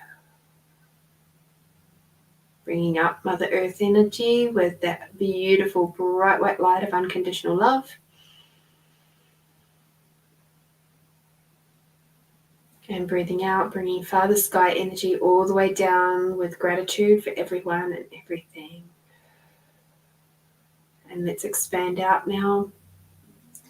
Bringing up Mother Earth energy with that beautiful bright white light of unconditional love. And breathing out, bringing Father Sky energy all the way down with gratitude for everyone and everything. And let's expand out now.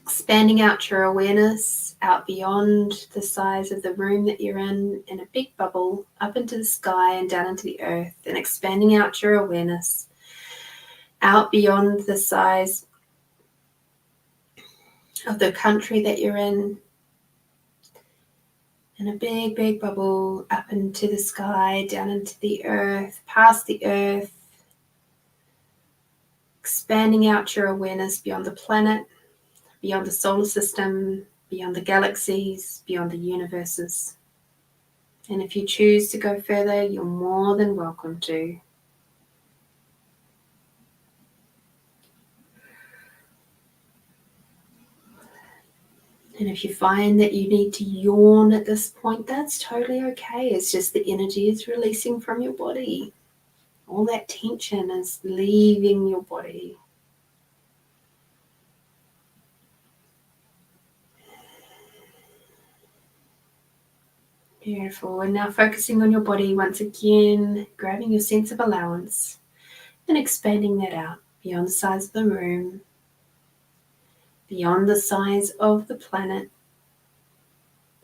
Expanding out your awareness out beyond the size of the room that you're in a big bubble, up into the sky and down into the earth. And expanding out your awareness out beyond the size of the country that you're in a big bubble, up into the sky, down into the earth, past the earth. Expanding out your awareness beyond the planet, beyond the solar system, beyond the galaxies, beyond the universes. And if you choose to go further, you're more than welcome to. And if you find that you need to yawn at this point, that's totally okay. It's just the energy is releasing from your body. All that tension is leaving your body. Beautiful. And now focusing on your body once again, grabbing your sense of allowance and expanding that out beyond the size of the room, beyond the size of the planet,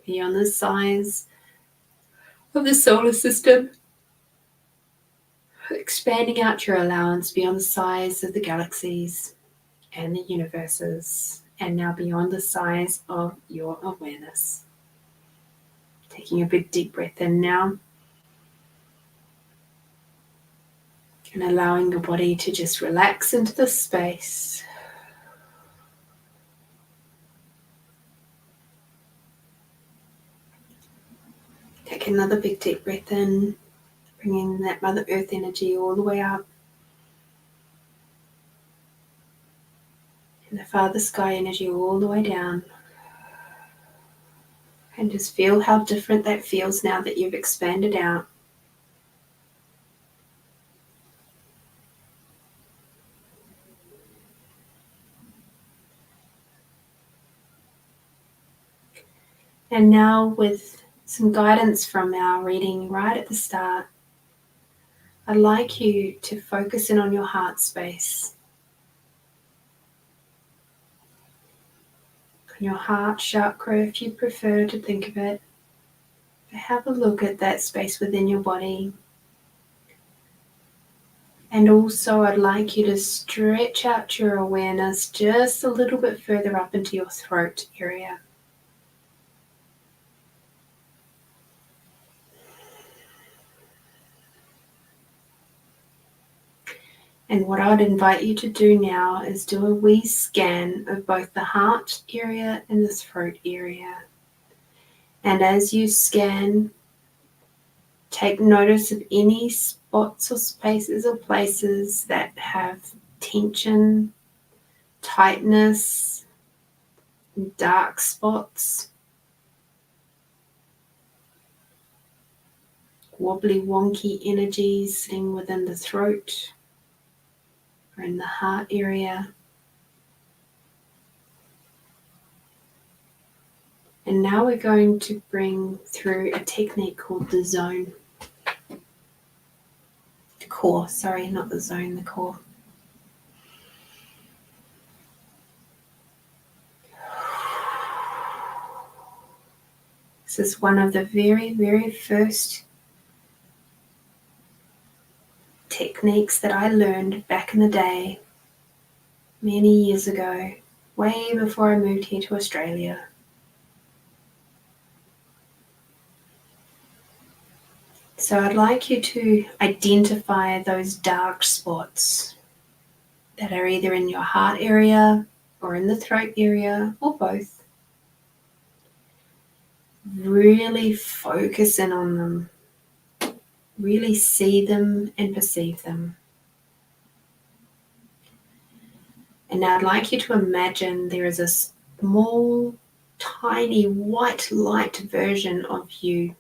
beyond the size of the solar system, expanding out your allowance beyond the size of the galaxies and the universes, and now beyond the size of your awareness. Taking a big deep breath in now, and allowing your body to just relax into the space. Take another big deep breath in, bringing that Mother Earth energy all the way up. And the Father Sky energy all the way down. And just feel how different that feels now that you've expanded out. And now, with some guidance from our reading right at the start, I'd like you to focus in on your heart space, on your heart chakra if you prefer to think of it. Have a look at that space within your body. And also I'd like you to stretch out your awareness just a little bit further up into your throat area. And what I'd invite you to do now is do a wee scan of both the heart area and the throat area. And as you scan, take notice of any spots or spaces or places that have tension, tightness, dark spots, wobbly wonky energies sitting within the throat or in the heart area. And now we're going to bring through a technique called the zone. The core, sorry, not the zone, the core. This is one of the very, very first techniques that I learned back in the day, many years ago, way before I moved here to Australia. So I'd like you to identify those dark spots that are either in your heart area or in the throat area or both. Really focus in on them. Really see them and perceive them. And now I'd like you to imagine there is a small, tiny white light version of you.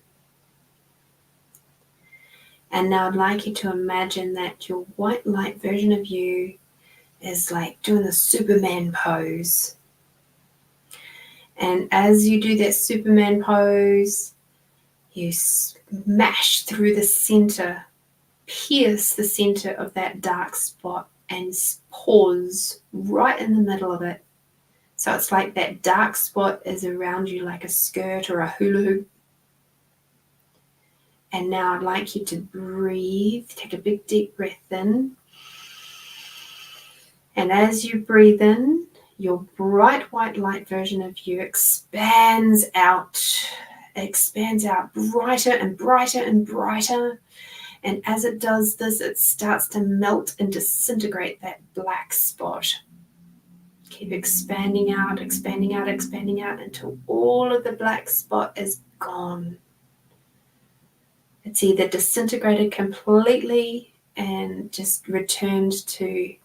And now I'd like you to imagine that your white light version of you is like doing the Superman pose. And as you do that Superman pose, you smash through the center, pierce the center of that dark spot and pause right in the middle of it. So it's like that dark spot is around you like a skirt or a hula hoop. And now I'd like you to breathe, take a big deep breath in. And as you breathe in, your bright white light version of you expands out brighter and brighter and brighter. And as it does this, it starts to melt and disintegrate that black spot. Keep expanding out until all of the black spot is gone. It's either disintegrated completely and just returned to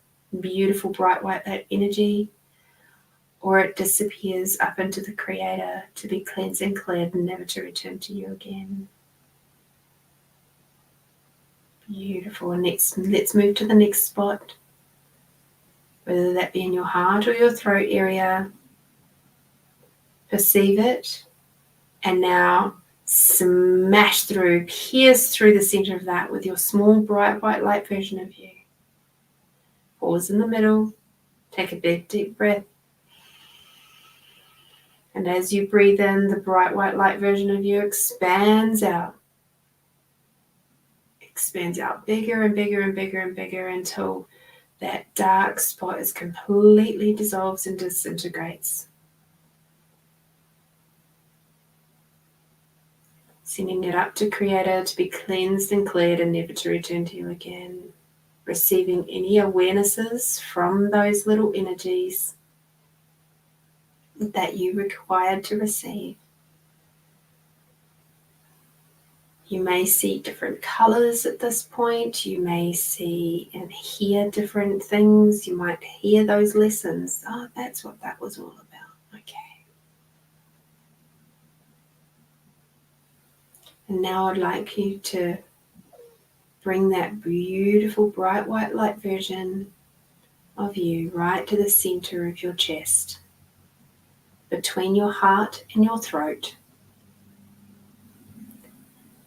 beautiful bright white light energy, or it disappears up into the Creator to be cleansed and cleared and never to return to you again. Beautiful. And let's move to the next spot, whether that be in your heart or your throat area. Perceive it, and now smash through, pierce through the center of that with your small bright white light version of you. Pause in the middle, take a big deep breath, and as you breathe in, the bright white light version of you expands out bigger and bigger and bigger and bigger until that dark spot is completely dissolves and disintegrates. Sending it up to Creator to be cleansed and cleared and never to return to you again. Receiving any awarenesses from those little energies that you required to receive. You may see different colors at this point. You may see and hear different things. You might hear those lessons. Oh, that's what that was all about. Okay. And now I'd like you to bring that beautiful bright white light version of you right to the center of your chest, between your heart and your throat.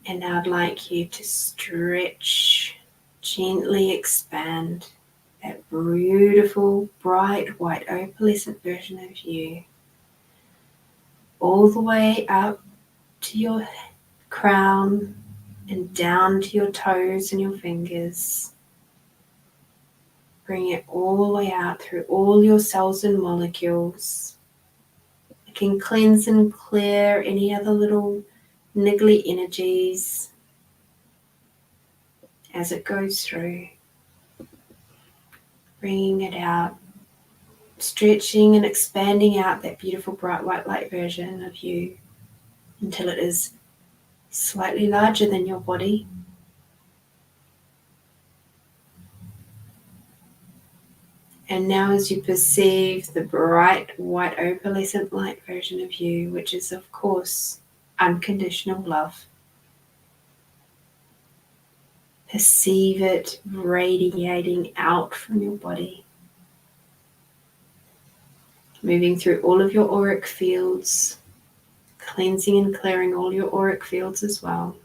And now I'd like you to stretch, gently expand that beautiful, bright, white, opalescent version of you all the way up to your crown and down to your toes and your fingers. Bring it all the way out through all your cells and molecules. It can cleanse and clear any other little niggly energies as it goes through. Bringing it out, stretching and expanding out that beautiful bright white light version of you until it is slightly larger than your body. And now as you perceive the bright white opalescent light version of you, which is of course unconditional love, perceive it radiating out from your body, moving through all of your auric fields, cleansing and clearing all your auric fields as well.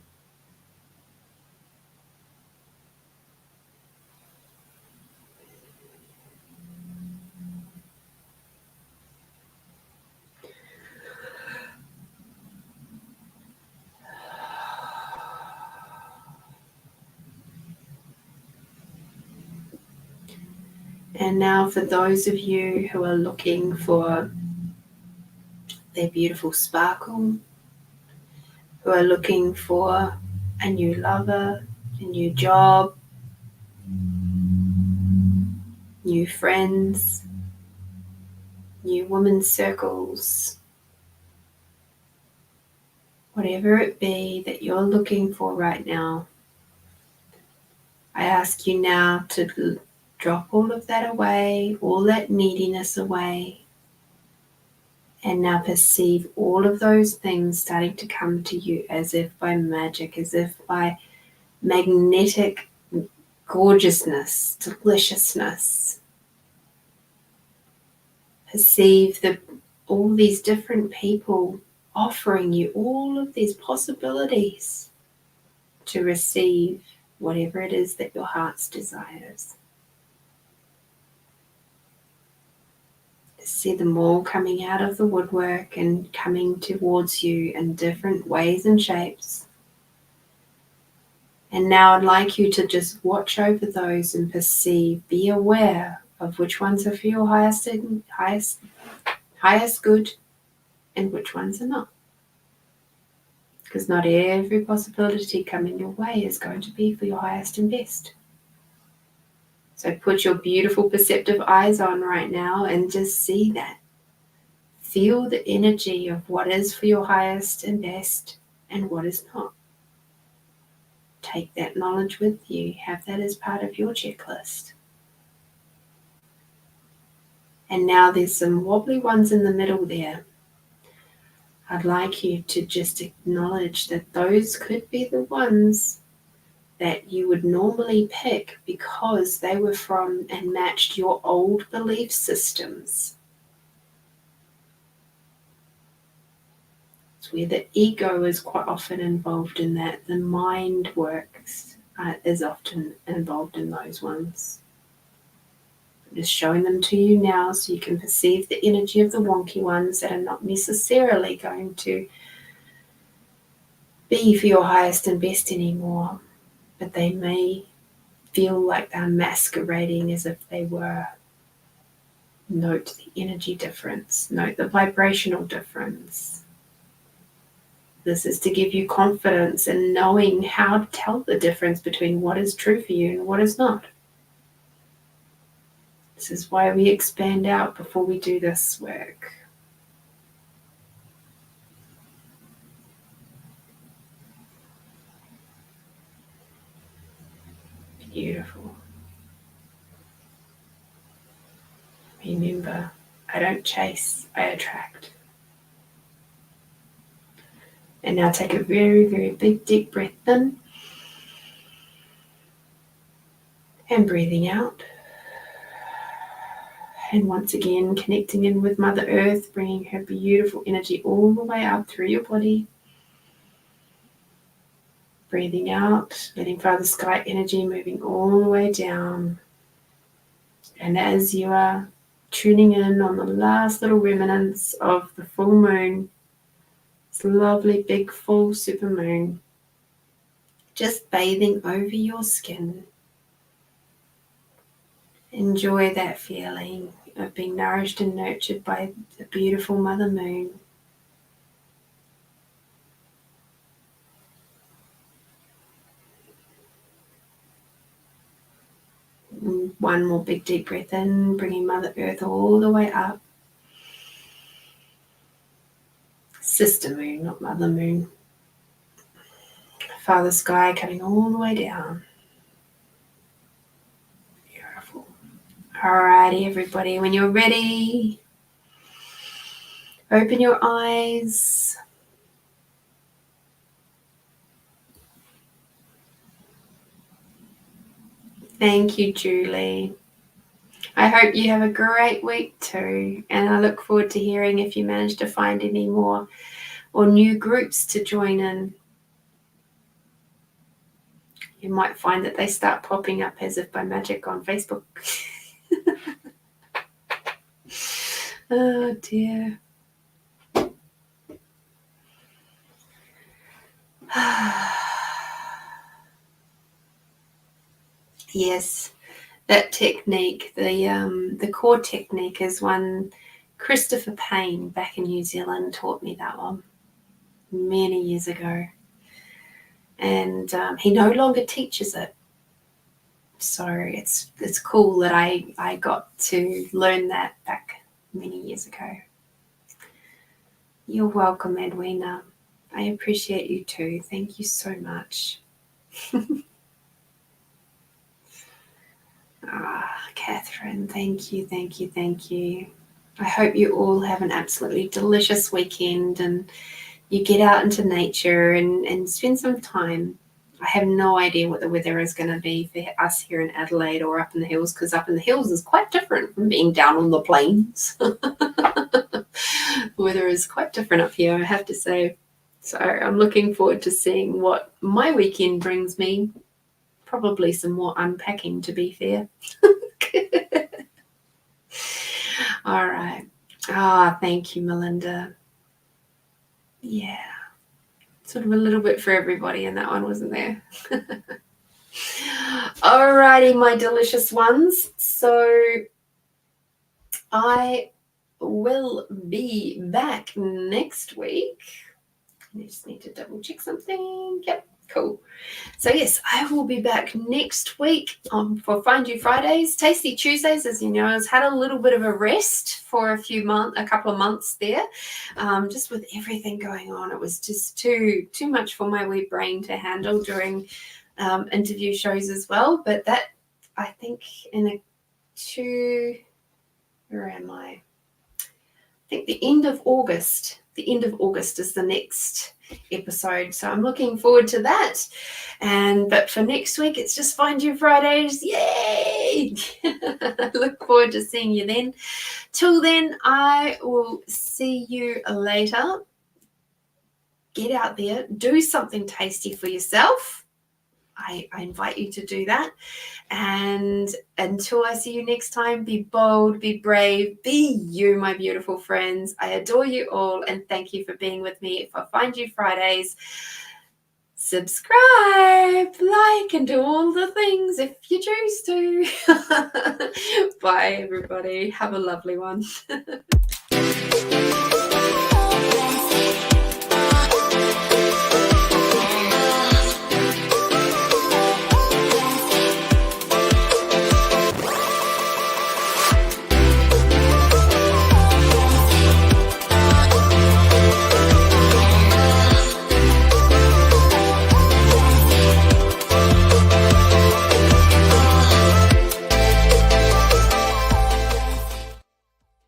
And now for those of you who are looking for their beautiful sparkle, who are looking for a new lover, a new job, new friends, new women's circles, whatever it be that you're looking for right now, I ask you now to drop all of that away, all that neediness away, and now perceive all of those things starting to come to you as if by magic, as if by magnetic gorgeousness, deliciousness. Perceive all these different people offering you all of these possibilities to receive whatever it is that your heart's desires. See them all coming out of the woodwork and coming towards you in different ways and shapes. And now I'd like you to just watch over those and perceive, be aware of which ones are for your highest good and which ones are not. Because not every possibility coming your way is going to be for your highest and best. So put your beautiful perceptive eyes on right now and just see that. Feel the energy of what is for your highest and best and what is not. Take that knowledge with you. Have that as part of your checklist. And now there's some wobbly ones in the middle there. I'd like you to just acknowledge that those could be the ones that you would normally pick because they were from and matched your old belief systems. It's where the ego is quite often involved in that. The mind works is often involved in those ones. I'm just showing them to you now so you can perceive the energy of the wonky ones that are not necessarily going to be for your highest and best anymore, but they may feel like they're masquerading as if they were. Note the energy difference. Note the vibrational difference. This is to give you confidence in knowing how to tell the difference between what is true for you and what is not. This is why we expand out before we do this work. Beautiful. Remember, I don't chase, I attract. And now take a very, very big, deep breath in. And breathing out. And once again, connecting in with Mother Earth, bringing her beautiful energy all the way up through your body. Breathing out, letting Father Sky energy moving all the way down. And as you are tuning in on the last little remnants of the full moon, this lovely big full super moon, just bathing over your skin. Enjoy that feeling of being nourished and nurtured by the beautiful Mother Moon. And one more big deep breath in, bringing Mother Earth all the way up. Sister Moon, not Mother Moon. Father Sky coming all the way down. Beautiful. Alrighty, everybody, when you're ready, open your eyes. Thank you, Julie. I hope you have a great week too, and I look forward to hearing if you manage to find any more or new groups to join in. You might find that they start popping up as if by magic on Facebook. Oh dear. Yes, that technique, the core technique, is one Christopher Payne back in New Zealand taught me that one many years ago. And he no longer teaches it. So it's cool that I got to learn that back many years ago. You're welcome, Edwina. I appreciate you too. Thank you so much. Catherine, thank you, thank you, thank you. I hope you all have an absolutely delicious weekend and you get out into nature and spend some time. I have no idea what the weather is going to be for us here in Adelaide or up in the hills, because up in the hills is quite different from being down on the plains. The weather is quite different up here, I have to say. So I'm looking forward to seeing what my weekend brings me. Probably some more unpacking, to be fair. All right. Thank you, Melinda. Yeah. Sort of a little bit for everybody in that one, wasn't there? Alrighty, my delicious ones. So I will be back next week. I just need to double check something. Yep, cool. So yes, I will be back next week for Find You Fridays. Tasty Tuesdays, as you know, has had a little bit of a rest for a couple of months there. Just with everything going on, it was just too much for my wee brain to handle during interview shows as well. But that, I think, where am I? I think the end of August is the next episode, so I'm looking forward to that. But for next week, it's just Find You Fridays. Yay! I look forward to seeing you then. Till then, I will see you later. Get out there, do something tasty for yourself. I invite you to do that. And until I see you next time, be bold, be brave, be you, my beautiful friends. I adore you all, and thank you for being with me for Find You Fridays. Subscribe, like, and do all the things if you choose to. Bye, everybody. Have a lovely one.